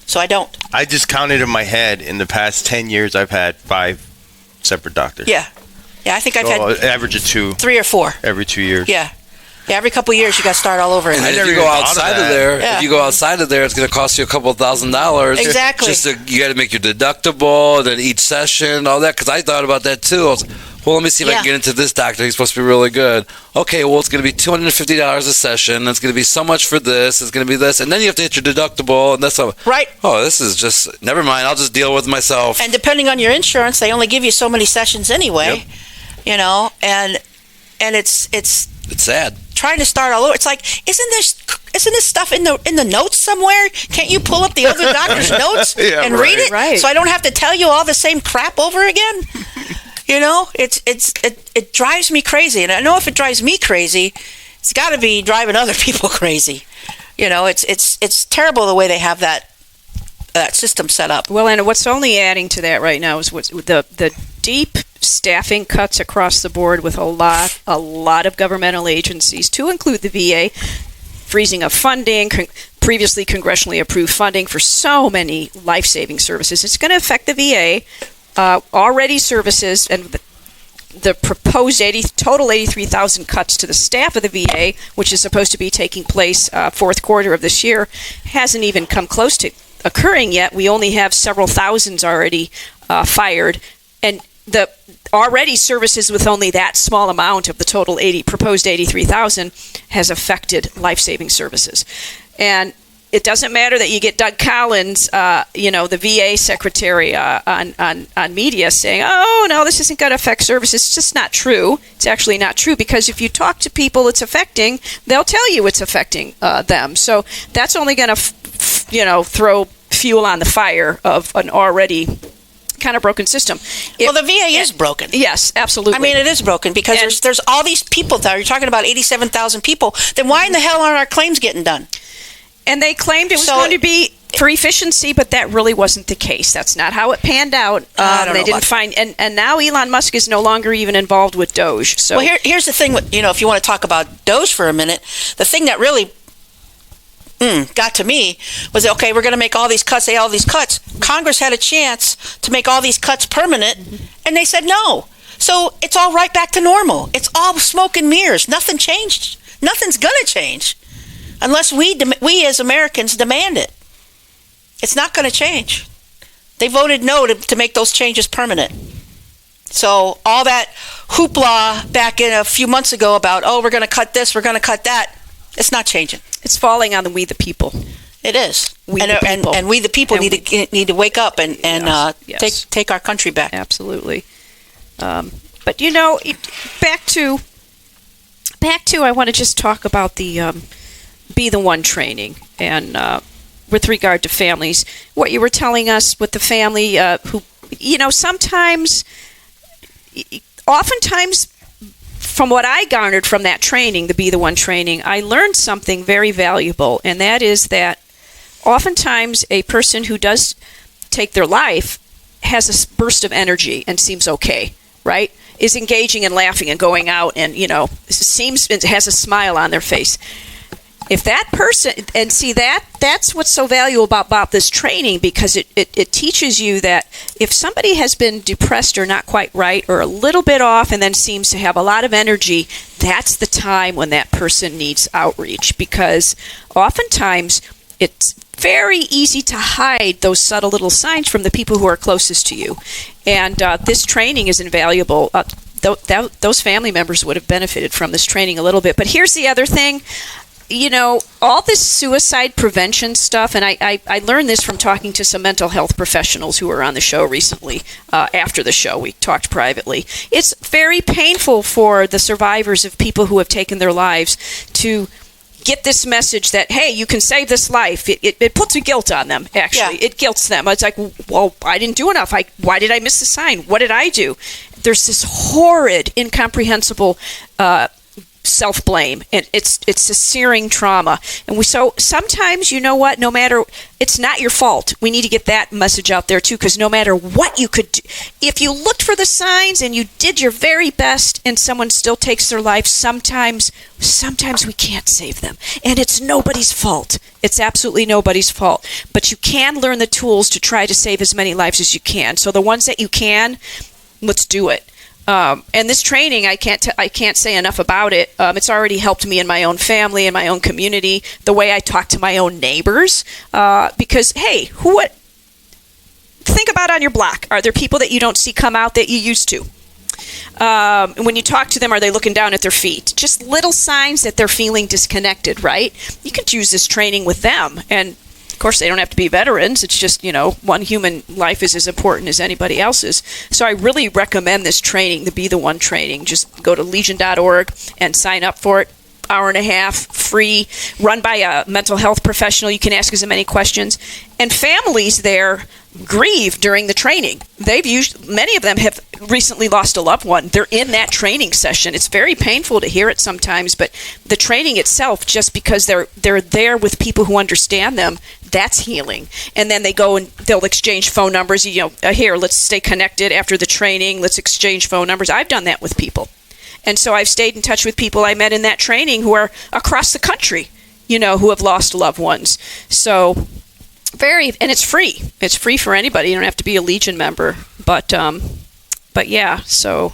so I don't. I just counted in my head in the past 10 years I've had 5 separate doctors. Yeah, I think I've had average of 2 3 or 4 every 2 years. Yeah, every couple of years you got to start all over And again. then I if never you go even thought of outside of that. there, Yeah. if you go outside of there, it's going to cost you a couple $1,000s. Exactly. You got to make your deductible, then each session, all that. Because I thought about that too. I was, well, let me see if I Yeah. can get into this doctor. He's supposed to be really good. Okay, well, it's going to be $250 a session. It's going to be so much for this. It's going to be this, and then you have to hit your deductible, and that's all. Right. Oh, this is just never mind. I'll just deal with myself. And depending on your insurance, they only give you so many sessions anyway. Yep. And it's It's sad. trying to start all over. It's like, isn't this stuff in the notes somewhere? Can't you pull up the other doctor's notes Yeah, and right. read it, Right. so I don't have to tell you all the same crap over again? It drives me crazy, and I know if it drives me crazy, it's got to be driving other people crazy. It's terrible the way they have that system set up. Well, and what's only adding to that right now is what's the deep staffing cuts across the board with a lot of governmental agencies, to include the VA, freezing of funding, previously congressionally approved funding for so many life-saving services. It's going to affect the VA. Already services and the proposed total 83,000 cuts to the staff of the VA, which is supposed to be taking place fourth quarter of this year, hasn't even come close to occurring yet. We only have several thousands already fired, and the already services with only that small amount of the total proposed 83,000 has affected life-saving services. And it doesn't matter that you get Doug Collins, the VA secretary on media saying, oh, no, this isn't going to affect services. It's just not true. It's actually not true, because if you talk to people it's affecting, they'll tell you it's affecting them. So that's only going to, throw fuel on the fire of an already kind of broken system. Well, the VA is broken. Yes, absolutely. I mean, it is broken because there's all these people there. You're talking about 87,000 people. Then why in the hell aren't our claims getting done? And they claimed it was going to be for efficiency, but that really wasn't the case. That's not how it panned out. I don't they know didn't about find, and now Elon Musk is no longer even involved with Doge. So, well, here's the thing. If you want to talk about Doge for a minute, the thing that really got to me was, okay, we're going to make all these cuts. Congress had a chance to make all these cuts permanent, and they said no. So it's all right back to normal. It's all smoke and mirrors. Nothing changed. Nothing's going to change unless we as Americans demand it. It's not going to change. They voted no to make those changes permanent. So all that hoopla back in a few months ago about, oh, we're going to cut this, we're going to cut that, it's not changing. it's falling on we the people. It is. We the people. And we the people need to wake up and Yes. take our country back. Absolutely. But back to I want to just talk about the Be the One training, and with regard to families, what you were telling us with the family who, oftentimes, from what I garnered from that training, the Be the One training, I learned something very valuable, and that is that oftentimes a person who does take their life has a burst of energy and seems okay, right? Is engaging and laughing and going out and, has a smile on their face. If that person, and see that's what's so valuable about this training, because it teaches you that if somebody has been depressed or not quite right or a little bit off and then seems to have a lot of energy, that's the time when that person needs outreach, because oftentimes it's very easy to hide those subtle little signs from the people who are closest to you. And this training is invaluable. Those family members would have benefited from this training a little bit. But here's the other thing. all this suicide prevention stuff, and I learned this from talking to some mental health professionals who were on the show recently. After the show, we talked privately. It's very painful for the survivors of people who have taken their lives to get this message that, hey, you can save this life. It puts a guilt on them, actually. Yeah. It guilts them. It's like, well, I didn't do enough. Why did I miss the sign? What did I do? There's this horrid, incomprehensible self-blame, and it's a searing trauma. And so sometimes, you know what, no matter, it's not your fault. We need to get that message out there too, because no matter what you could do, if you looked for the signs and you did your very best and someone still takes their life, sometimes we can't save them, and it's nobody's fault. It's absolutely nobody's fault, but you can learn the tools to try to save as many lives as you can. So the ones that you can, let's do it. And this training, I can't say enough about it. It's already helped me in my own family, in my own community, the way I talk to my own neighbors. Because, hey, think about on your block. Are there people that you don't see come out that you used to? When you talk to them, are they looking down at their feet? Just little signs that they're feeling disconnected, right? You could use this training with them. And of course, they don't have to be veterans. It's just, one human life is as important as anybody else's. So I really recommend this training, the Be the One training. Just go to legion.org and sign up for it. Hour and a half, free, run by a mental health professional. You can ask as many questions. And families there grieve during the training. Many of them have recently lost a loved one. They're in that training session. It's very painful to hear it sometimes, but the training itself, just because they're there with people who understand them, that's healing. And then they go and they'll exchange phone numbers. Here, let's stay connected after the training. Let's exchange phone numbers. I've done that with people. And so I've stayed in touch with people I met in that training who are across the country, who have lost loved ones. So and it's free. It's free for anybody. You don't have to be a Legion member. But yeah, so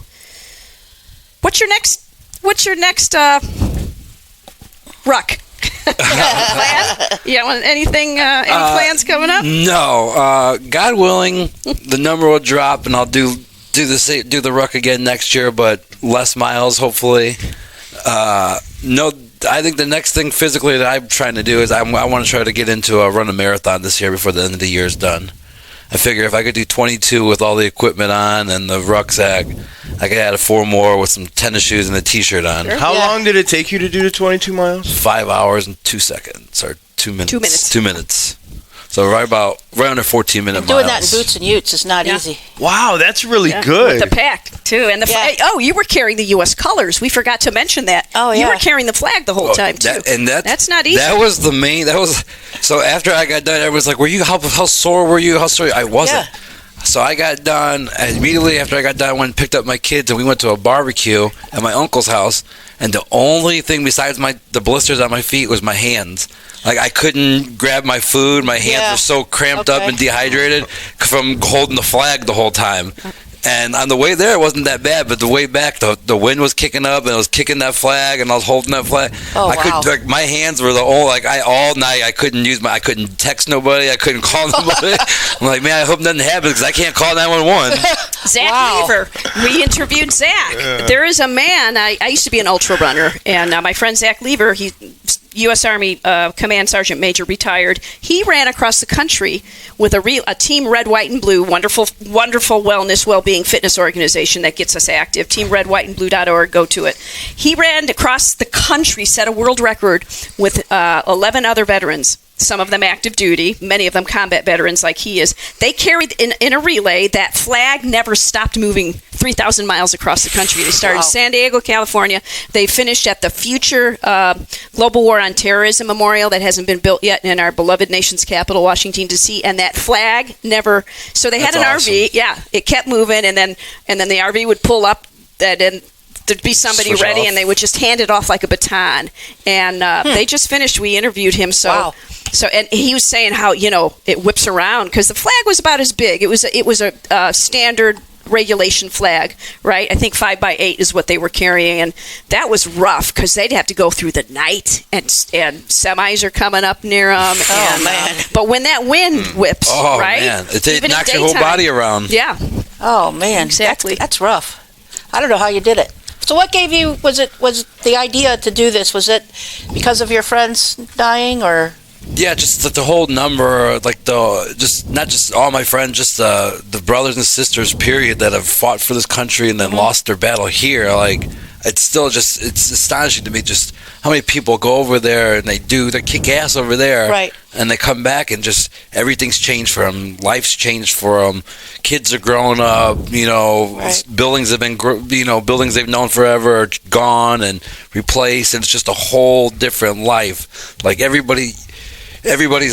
what's your next ruck? Plan? Yeah, anything? Any plans coming up? No. God willing, the number will drop, and I'll do the ruck again next year, but less miles, hopefully. No, I think the next thing physically that I'm trying to do is I want to try to get into run a marathon this year before the end of the year is done. I figure if I could do 22 with all the equipment on and the rucksack, I could add 4 more with some tennis shoes and a T-shirt on. Sure. How long did it take you to do the 22 miles? 5 hours and 2 seconds, or 2 minutes. 2 minutes. 2 minutes. So right under 14-minute miles. Doing that in boots and utes is not easy. Wow, that's really good. With the pack, too. And you were carrying the U.S. colors. We forgot to mention that. Oh, yeah. You were carrying the flag the whole time, too. That's not easy. That was the main... So after I got done, everybody was like, how sore were you? How sore? I wasn't. Yeah. So I got done, and immediately after I got done, I went and picked up my kids, and we went to a barbecue at my uncle's house, and the only thing besides the blisters on my feet was my hands. Like, I couldn't grab my food. My hands were so cramped up and dehydrated from holding the flag the whole time. And on the way there, it wasn't that bad, but the way back, the wind was kicking up, and I was kicking that flag, and I was holding that flag. Oh, wow. My hands were all night. I couldn't text nobody. I couldn't call nobody. I'm like, man, I hope nothing happens because I can't call 911. Zach Lever. We interviewed Zach. Yeah. There is a man. I used to be an ultra runner, and my friend Zach Lever, he's U.S. Army Command Sergeant Major, retired. He ran across the country with a team Red, White, and Blue, wonderful wellness, well-being fitness organization that gets us active. Team Red, White, and Blue.org. Go to it. He ran across the country, set a world record with 11 other veterans. Some of them active duty, many of them combat veterans like he is. They carried in a relay. That flag never stopped moving 3,000 miles across the country. They started in San Diego, California. They finished at the future Global War on Terrorism Memorial that hasn't been built yet in our beloved nation's capital, Washington, D.C., and that flag never... So they had an RV. Yeah, it kept moving, and then the RV would pull up, and there'd be somebody Switch ready, off. and they would just hand it off like a baton. And they just finished. We interviewed him. So, and he was saying how it whips around because the flag was about as big. It was a standard regulation flag, right? I think 5x8 is what they were carrying, and that was rough because they'd have to go through the night, and semis are coming up near them. Man! But when that wind whips, right? Man. It knocks your whole body around. Yeah. Oh man! Exactly. That's rough. I don't know how you did it. So what gave you, was the idea to do this? Was it because of your friends dying, or? Yeah, just the whole number, like not just all my friends, just the brothers and sisters, period, that have fought for this country and then lost their battle here. Like, it's still just, it's astonishing to me just how many people go over there and they kick ass over there. Right. And they come back and just everything's changed for them. Life's changed for them. Kids are growing up. Right. Buildings have been, buildings they've known forever are gone and replaced. And it's just a whole different life. Like everybody's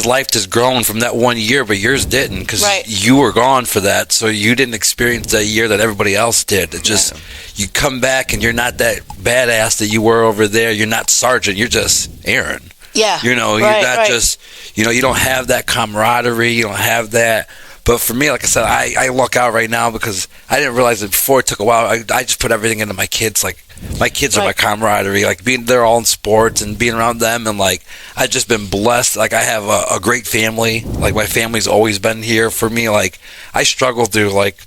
life has grown from that 1 year, but yours didn't because you were gone for that. So you didn't experience that year that everybody else did. It just, you come back and you're not that badass that you were over there. You're not Sergeant. You're just Aaron. Yeah. You're not just, you don't have that camaraderie. You don't have that. But for me, like I said, I luck out right now because I didn't realize it before. It took a while. I just put everything into my kids. Like, my kids are my camaraderie. Like, they're all in sports and being around them. And, like, I've just been blessed. Like, I have a great family. Like, my family's always been here for me. Like, I struggled through, like,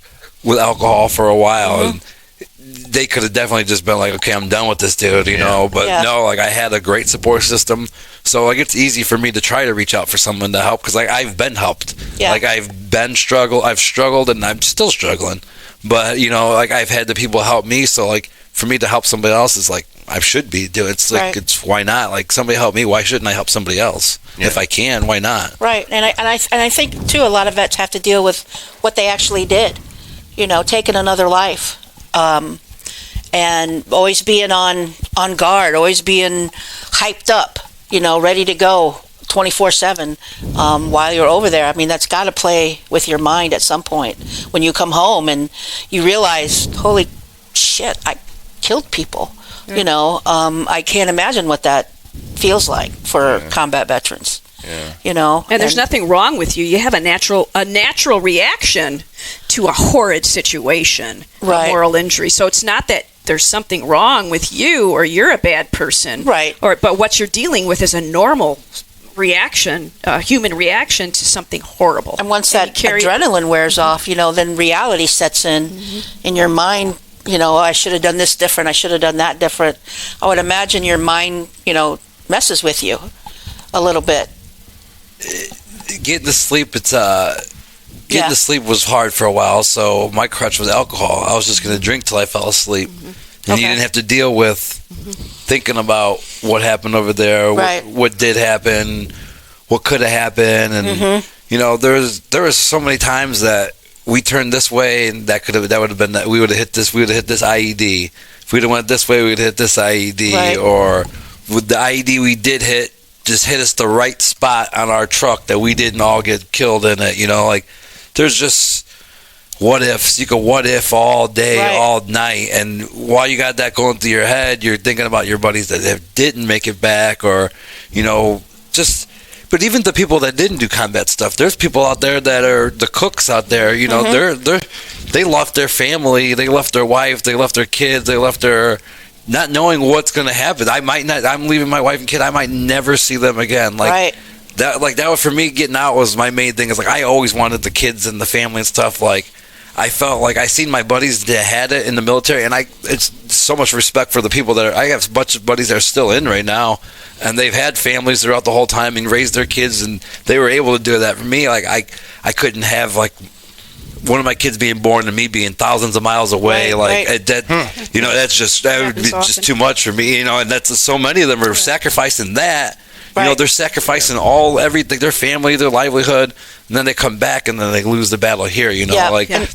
with alcohol for a while. And they could have definitely just been like, okay, I'm done with this dude, But no, like, I had a great support system. So, like, it's easy for me to try to reach out for someone to help because, like, I've been helped. Yeah. Like, I've struggled and I'm still struggling. But, like, I've had the people help me. So, like, for me to help somebody else is like, I should be doing. It's like, it's why not? Like, somebody help me. Why shouldn't I help somebody else? Yeah. If I can, why not? Right. And I think, too, a lot of vets have to deal with what they actually did, taking another life. And always being on guard, always being hyped up, ready to go 24/7 while you're over there. I mean, that's got to play with your mind at some point when you come home and you realize, holy shit, I killed people. I can't imagine what that feels like for combat veterans. Yeah. And there's nothing wrong with you. You have a natural reaction to a horrid situation, a moral injury. So it's not that there's something wrong with you or you're a bad person. Right. But what you're dealing with is a normal reaction, human reaction to something horrible. And once that adrenaline wears off, then reality sets in your mind. I should have done this different. I should have done that different. I would imagine your mind, messes with you a little bit. Getting to sleep, getting to sleep was hard for a while. So my crutch was alcohol. I was just going to drink till I fell asleep, and you didn't have to deal with thinking about what happened over there, what did happen, what could have happened, and there was so many times that we turned this way, and that would have been that we would have hit this IED. If we'd have went this way, we'd hit this IED, or with the IED we did hit. Just hit us the right spot on our truck that we didn't all get killed in it, like there's just what ifs. You can what if all day, all night, and while you got that going through your head, you're thinking about your buddies that didn't make it back, or but even the people that didn't do combat stuff, there's people out there that are the cooks out there, they left their family, they left their wife, they left their kids, they left their not knowing what's going to happen. I'm leaving my wife and kid. I might never see them again. That was for me. Getting out was my main thing. Is like I always wanted the kids and the family and stuff. Like I felt like I seen my buddies that had it in the military, and it's so much respect for the people I have a bunch of buddies that are still in right now, and they've had families throughout the whole time and raised their kids, and they were able to do that. For me, like I couldn't have like one of my kids being born and me being thousands of miles away, that's just would be awesome. Just too much for me, and that's so many of them are sacrificing that. They're sacrificing everything, their family, their livelihood, and then they come back and then they lose the battle here.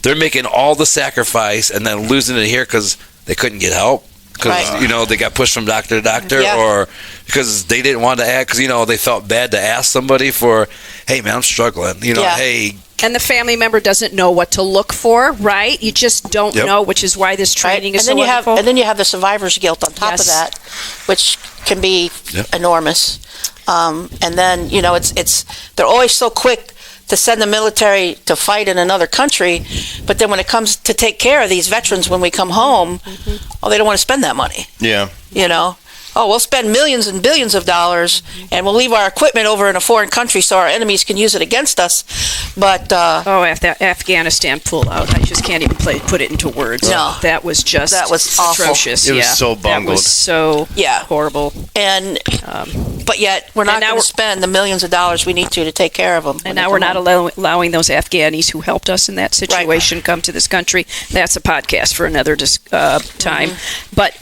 They're making all the sacrifice and then losing it here because they couldn't get help. Because, they got pushed from doctor to doctor, or because they didn't want to act, because, they felt bad to ask somebody for, hey, man, I'm struggling, hey. And the family member doesn't know what to look for, right? You just don't know, which is why this training is so wonderful. And then you have the survivor's guilt on top of that, which can be enormous. And then, they're always so quick to send the military to fight in another country, but then when it comes to take care of these veterans when we come home, they don't want to spend that money. Yeah. oh, we'll spend millions and billions of dollars, and we'll leave our equipment over in a foreign country so our enemies can use it against us. But Afghanistan pullout, I just can't even put it into words. No. That was awful. atrocious. It was so bungled. That was so horrible. And but yet we're not going to spend the millions of dollars we need to take care of them. And now we're not allowing those Afghanis who helped us in that situation come to this country. That's a podcast for another time. But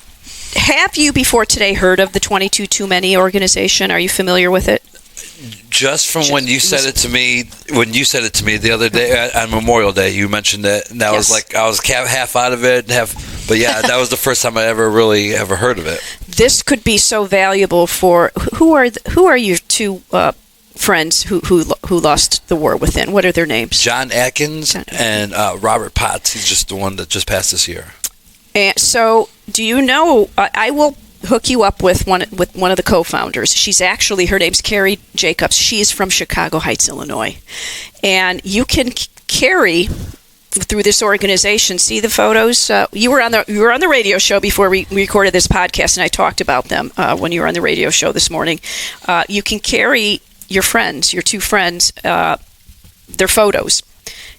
have you before today heard of the 22 Too Many organization? Are you familiar with it? Just from when you said it to me the other day on Memorial Day, you mentioned it, and I was half out of it, but yeah, that was the first time I ever heard of it. This could be so valuable for who are your two friends who lost the war within? What are their names? John Atkins and Robert Potts. He's just the one that just passed this year. And so, do you know? I will hook you up with one of the co-founders. Her name's Carrie Jacobs. She's from Chicago Heights, Illinois, and you can carry through this organization. See the photos. You were on the radio show before we recorded this podcast, and I talked about them when you were on the radio show this morning. You can carry your two friends, their photos.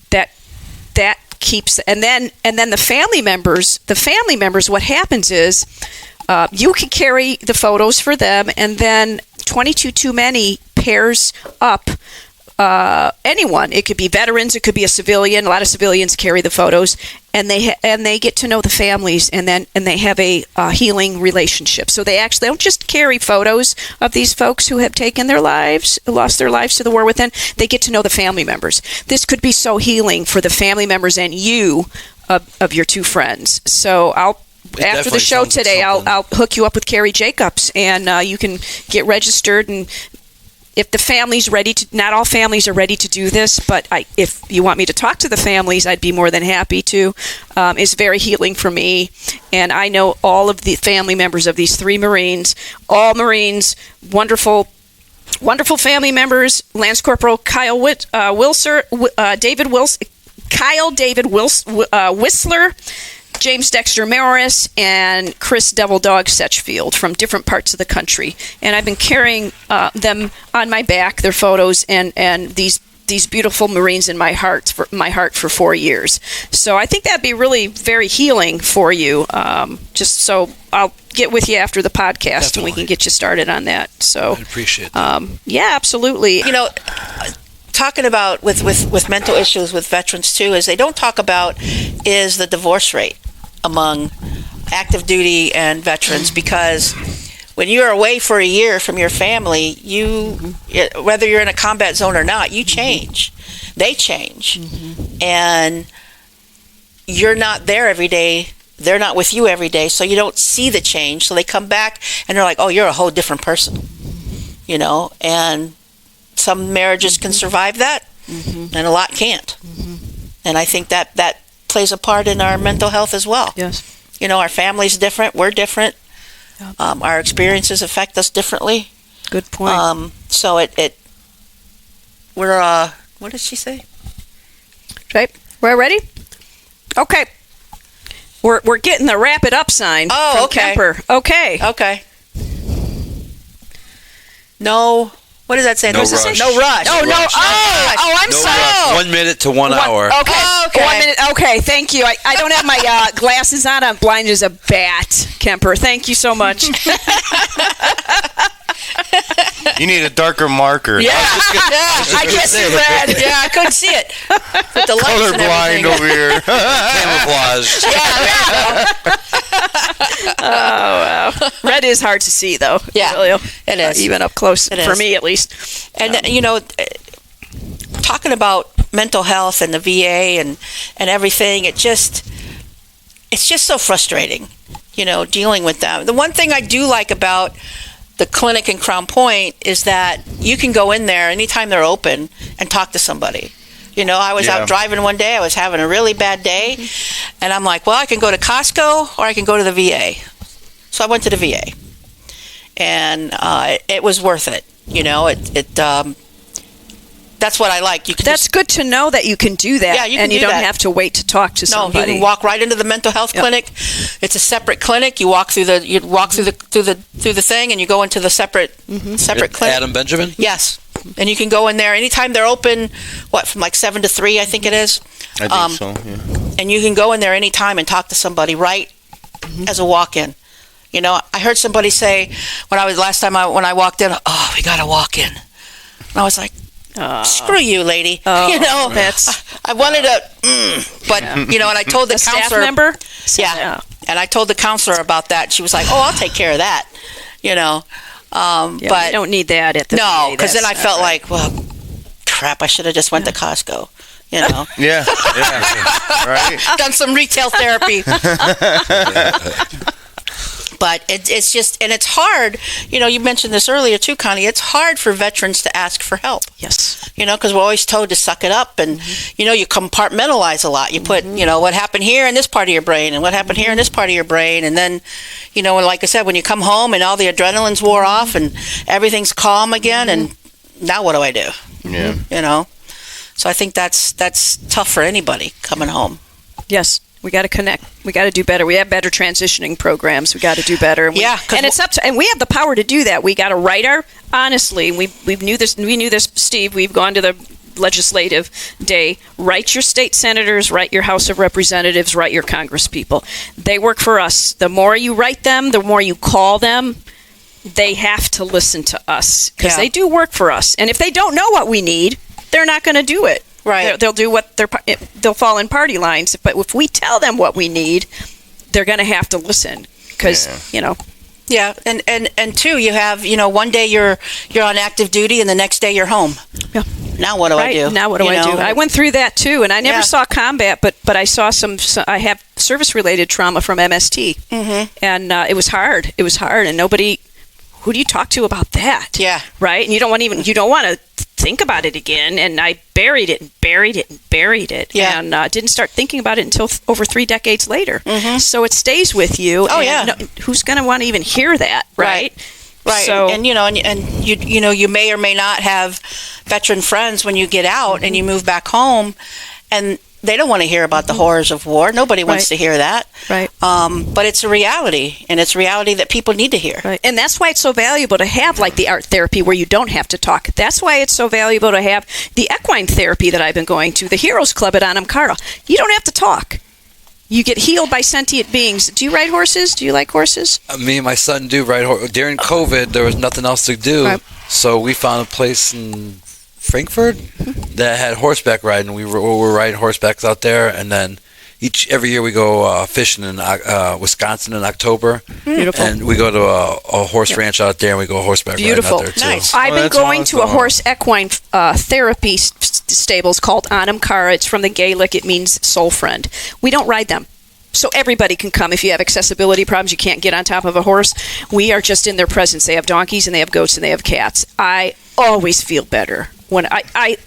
That keeps, and then the family members. What happens is you can carry the photos for them, and then 22 Too Many pairs up anyone. It could be veterans, it could be a civilian. A lot of civilians carry the photos, and they get to know the families, and they have a healing relationship. So they don't just carry photos of these folks who have lost their lives to the war within. They get to know the family members. This could be so healing for the family members and you of your two friends. So after the show today, I'll hook you up with Carrie Jacobs, and you can get registered. And if the family's ready to, not all families are ready to do this, but if you want me to talk to the families, I'd be more than happy to. It's very healing for me, and I know all of the family members of these three Marines, all Marines, wonderful family members. Lance Corporal Kyle Whistler, James Dexter Morris, and Chris Devil Dog Setchfield from different parts of the country. And I've been carrying them on my back, their photos, and these beautiful Marines in my heart for 4 years. So I think that'd be really very healing for you. Just so I'll get with you after the podcast. Definitely. And we can get you started on that. So I appreciate that. Yeah, absolutely. Talking about with mental issues with veterans too, is they don't talk about is the divorce rate among active duty and veterans, because when you're away for a year from your family, whether you're in a combat zone or not, you change. They change. And you're not there every day. They're not with you every day, so you don't see the change. So they come back and they're like, oh, you're a whole different person. And some marriages can survive that, and a lot can't. And I think that plays a part in our mental health as well. Yes. Our family's different. We're different. Yep. Our experiences affect us differently. Good point. So we're what did she say? Right. We're ready? Okay. We're getting the wrap it up sign from okay. Kemper. Okay. No. What does that say? No rush. No rush. Oh, no. I'm sorry. Rush. 1 minute to 1 hour. Okay. 1 minute. Okay, thank you. I don't have my glasses on. I'm blind as a bat, Kemper. Thank you so much. You need a darker marker. Yeah. I guess you read. Yeah, I couldn't see it. With the lights and Colorblind everything. over here. Camouflaged. Yeah. Oh, wow. Red is hard to see, though. Yeah, Really. it is. Even up close, It for is. me at least. And talking about mental health and the VA and everything, it's just so frustrating, dealing with them. The one thing I do like about the clinic in Crown Point is that you can go in there anytime they're open and talk to somebody. I was out driving one day. I was having a really bad day, and I'm like, well, I can go to Costco or I can go to the VA. So I went to the VA, and it was worth it. that's what I like. You can That's good to know that you can do that. Yeah, you can and you do don't that. have to wait to talk to No, somebody. you can walk right into the mental health clinic. It's a separate clinic. You walk through the thing, and you go into the separate clinic. Adam Benjamin? Yes, and you can go in there anytime they're open. From like 7 to 3, I think it is. I think so. Yeah. And you can go in there anytime and talk to somebody right as a walk-in. You know, I heard somebody say when I walked in, "Oh, we got to walk in," and I was like, "Screw you, lady." You know, I wanted to, but you know, and I told the counselor, staff member. yeah, and I told the counselor about that. She was like, "Oh, I'll take care of that," you know. Yeah, But we don't need that at the no, VA. because then I That's felt not right. like, well, crap, I should have just went to Costco. You know, Yeah. Right. done some retail therapy. But it's just, and it's hard. You know, you mentioned this earlier too, Connie. It's hard for veterans to ask for help. Yes. You know, because we're always told to suck it up, and you know, you compartmentalize a lot. You put, you know, what happened here in this part of your brain, and what happened here in this part of your brain, and then, you know, and like I said, when you come home and all the adrenaline's wore off and everything's calm again, and now what do I do? Yeah. You know, so I think that's tough for anybody coming home. Yes. We got to connect. We got to do better. We have better transitioning programs. We got to do better. And it's up to, and we have the power to do that. We got to write honestly. We knew this, Steve. We've gone to the legislative day. Write your state senators. Write your House of Representatives. Write your Congress people. They work for us. The more you write them, the more you call them. They have to listen to us because they do work for us. And if they don't know what we need, they're not going to do it. Right. They'll do they'll fall in party lines. But if we tell them what we need, they're going to have to listen because, you know. Yeah, and two, you have, you know, one day you're on active duty and the next day you're home. Yeah. Now what do I do? Now what do I do? I went through that too, and I never saw combat, but I saw I have service-related trauma from MST, and it was hard. It was hard, and nobody. Who do you talk to about that? Yeah. Right, and you don't want to think about it again. And I buried it and buried it and buried it, and didn't start thinking about it until over 3 decades later. So it stays with you. Oh, and who's going to want to even hear that? Right. Right. So, and you know, and you know, you may or may not have veteran friends when you get out and you move back home, and they don't want to hear about the horrors of war. Nobody wants to hear that. Right. But it's a reality, and it's a reality that people need to hear. Right. And that's why it's so valuable to have like the art therapy where you don't have to talk. That's why it's so valuable to have the equine therapy that I've been going to, the Heroes Club at Anamkara. You don't have to talk. You get healed by sentient beings. Do you ride horses? Do you like horses? Me and my son do ride horses. During COVID, there was nothing else to do, so we found a place in Frankfurt that had horseback riding. We were riding horsebacks out there, and then every year we go fishing in Wisconsin in October. Beautiful. And we go to a horse ranch out there, and we go horseback riding out there too. Nice. I've been that's going to a awesome. horse equine therapy stables called Anamkara. It's from the Gaelic. It means soul friend. We don't ride them. So everybody can come. If you have accessibility problems, you can't get on top of a horse, we are just in their presence. They have donkeys and they have goats and they have cats. I always feel better when I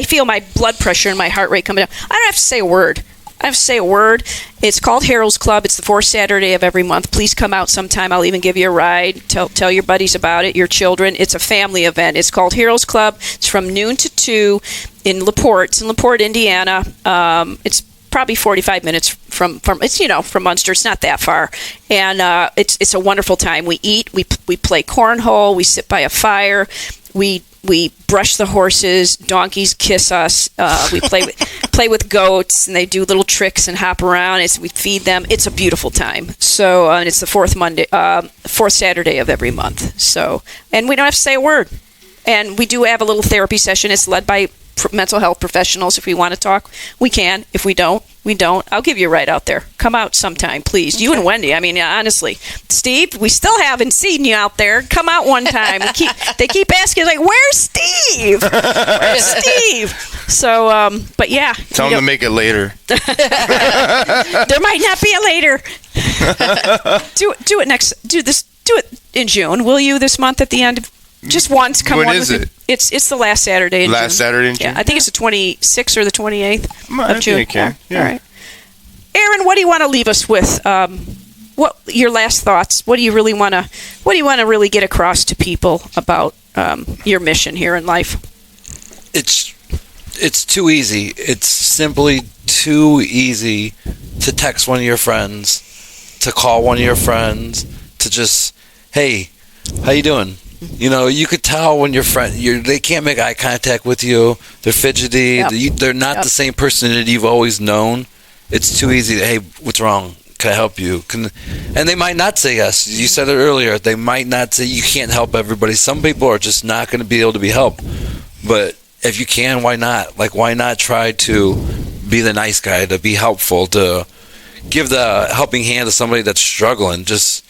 feel my blood pressure and my heart rate coming down. I don't have to say a word. It's called Heroes Club. It's the fourth Saturday of every month. Please come out sometime. I'll even give you a ride. Tell your buddies about it, your children. It's a family event. It's called Heroes Club. It's from noon to 2 in LaPorte. It's in LaPorte, Indiana. It's probably 45 minutes from it's, you know, from Munster. It's not that far, and it's a wonderful time. We eat, we play cornhole, we sit by a fire, we brush the horses, donkeys kiss us, we play with goats, and they do little tricks and hop around. We feed them. It's a beautiful time. So and it's the fourth Saturday of every month. So, and we don't have to say a word. And we do have a little therapy session. It's led by mental health professionals. If we want to talk, we can. If we don't, we don't. I'll give you a ride out there. Come out sometime, please. You and Wendy. I mean, honestly, Steve, we still haven't seen you out there. Come out one time. They keep asking, like, where's Steve? Where's Steve? So, but yeah. Tell them to make it later. There might not be a later. Do it in June, will you? This month at the end. Just once. Come When on. is it? It's the last Saturday in June. Last Saturday in June? Yeah, I think it's the 26th or the 28th I of June. think it can. Yeah. All right. Aaron, what do you want to leave us with? What your last thoughts? What do you really want to really get across to people about your mission here in life? it's too easy. It's simply too easy to text one of your friends, to call one of your friends, to just, hey, how you doing? You know, you could tell when your friend, they can't make eye contact with you. They're fidgety. Yep. They're not the same person that you've always known. It's too easy to, hey, what's wrong? Can I help you? And they might not say yes. You said it earlier. They might not say you can't help everybody. Some people are just not going to be able to be helped. But if you can, why not? Like, why not try to be the nice guy, to be helpful, to give the helping hand to somebody that's struggling? Just,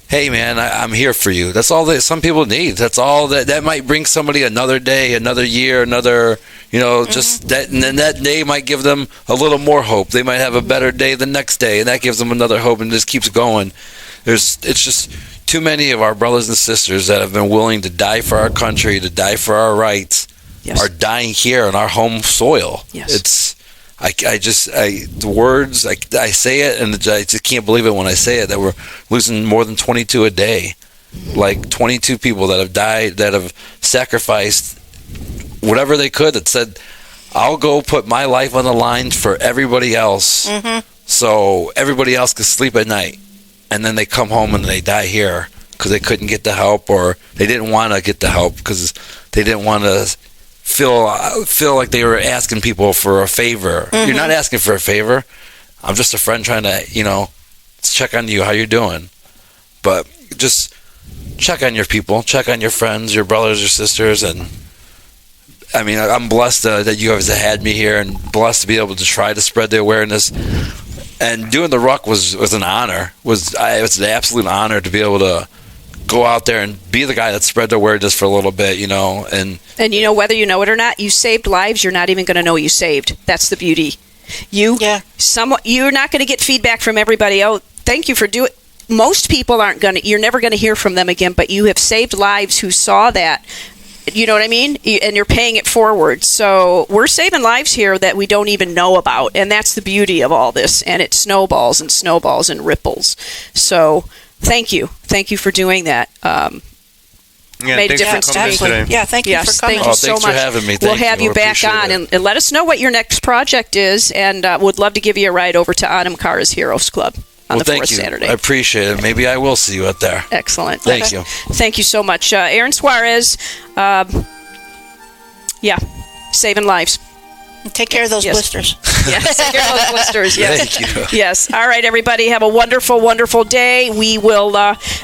hey, man, I'm here for you. That's all that some people need. That's all that might bring somebody another day, another year, another, just that. And then that day might give them a little more hope. They might have a better day the next day, and that gives them another hope, and just keeps going. It's just too many of our brothers and sisters that have been willing to die for our country, to die for our rights, are dying here on our home soil. Yes. The words, I say it, and I just can't believe it when I say it, that we're losing more than 22 a day. Like 22 people that have died, that have sacrificed whatever they could, that said, I'll go put my life on the line for everybody else, so everybody else can sleep at night. And then they come home and they die here because they couldn't get the help, or they didn't want to get the help because they didn't want to feel like they were asking people for a favor. You're not asking for a favor. I'm just a friend trying to, check on you, how you're doing. But just check on your people, check on your friends, your brothers, your sisters. And I mean, I'm blessed that you guys have had me here, and blessed to be able to try to spread the awareness. And doing the ruck was an honor. It was an absolute honor to be able to go out there and be the guy that spread the awareness for a little bit, And whether you know it or not, you saved lives. You're not even going to know you saved. That's the beauty. You're not going to get feedback from everybody. Oh, thank you for doing. Most people aren't going to. You're never going to hear from them again. But you have saved lives who saw that. You know what I mean? And you're paying it forward. So we're saving lives here that we don't even know about. And that's the beauty of all this. And it snowballs and snowballs and ripples. So thank you. Thank you for doing that. Made a difference to me. Yeah, thank you for coming. Thank you so thanks much. for having me. We'll have you back on and let us know what your next project is. And would love to give you a ride over to Anam Kara's Heroes Club on the fourth Saturday. I appreciate it. Maybe I will see you out there. Excellent. Thank you. Thank you so much. Aaron Suarez, saving lives. Take care of those blisters. Yes, take care of those blisters. Yes. Thank you. Yes. All right, everybody, have a wonderful, wonderful day. We will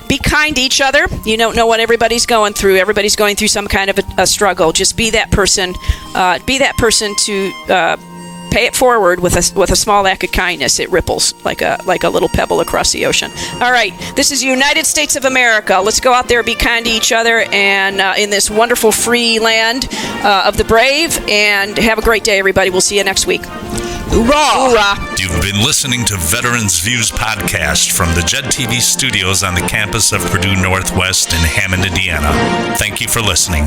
be kind to each other. You don't know what everybody's going through. Everybody's going through some kind of a struggle. Just be that person. Be that person to pay it forward with a small act of kindness. It ripples like a little pebble across the ocean. All right, this is the United States of America. Let's go out there, be kind to each other, and in this wonderful free land of the brave. And have a great day, everybody. We'll see you next week. Hoorah! Hoorah! You've been listening to Veterans Views podcast from the Jed TV studios on the campus of Purdue Northwest in Hammond, Indiana. Thank you for listening.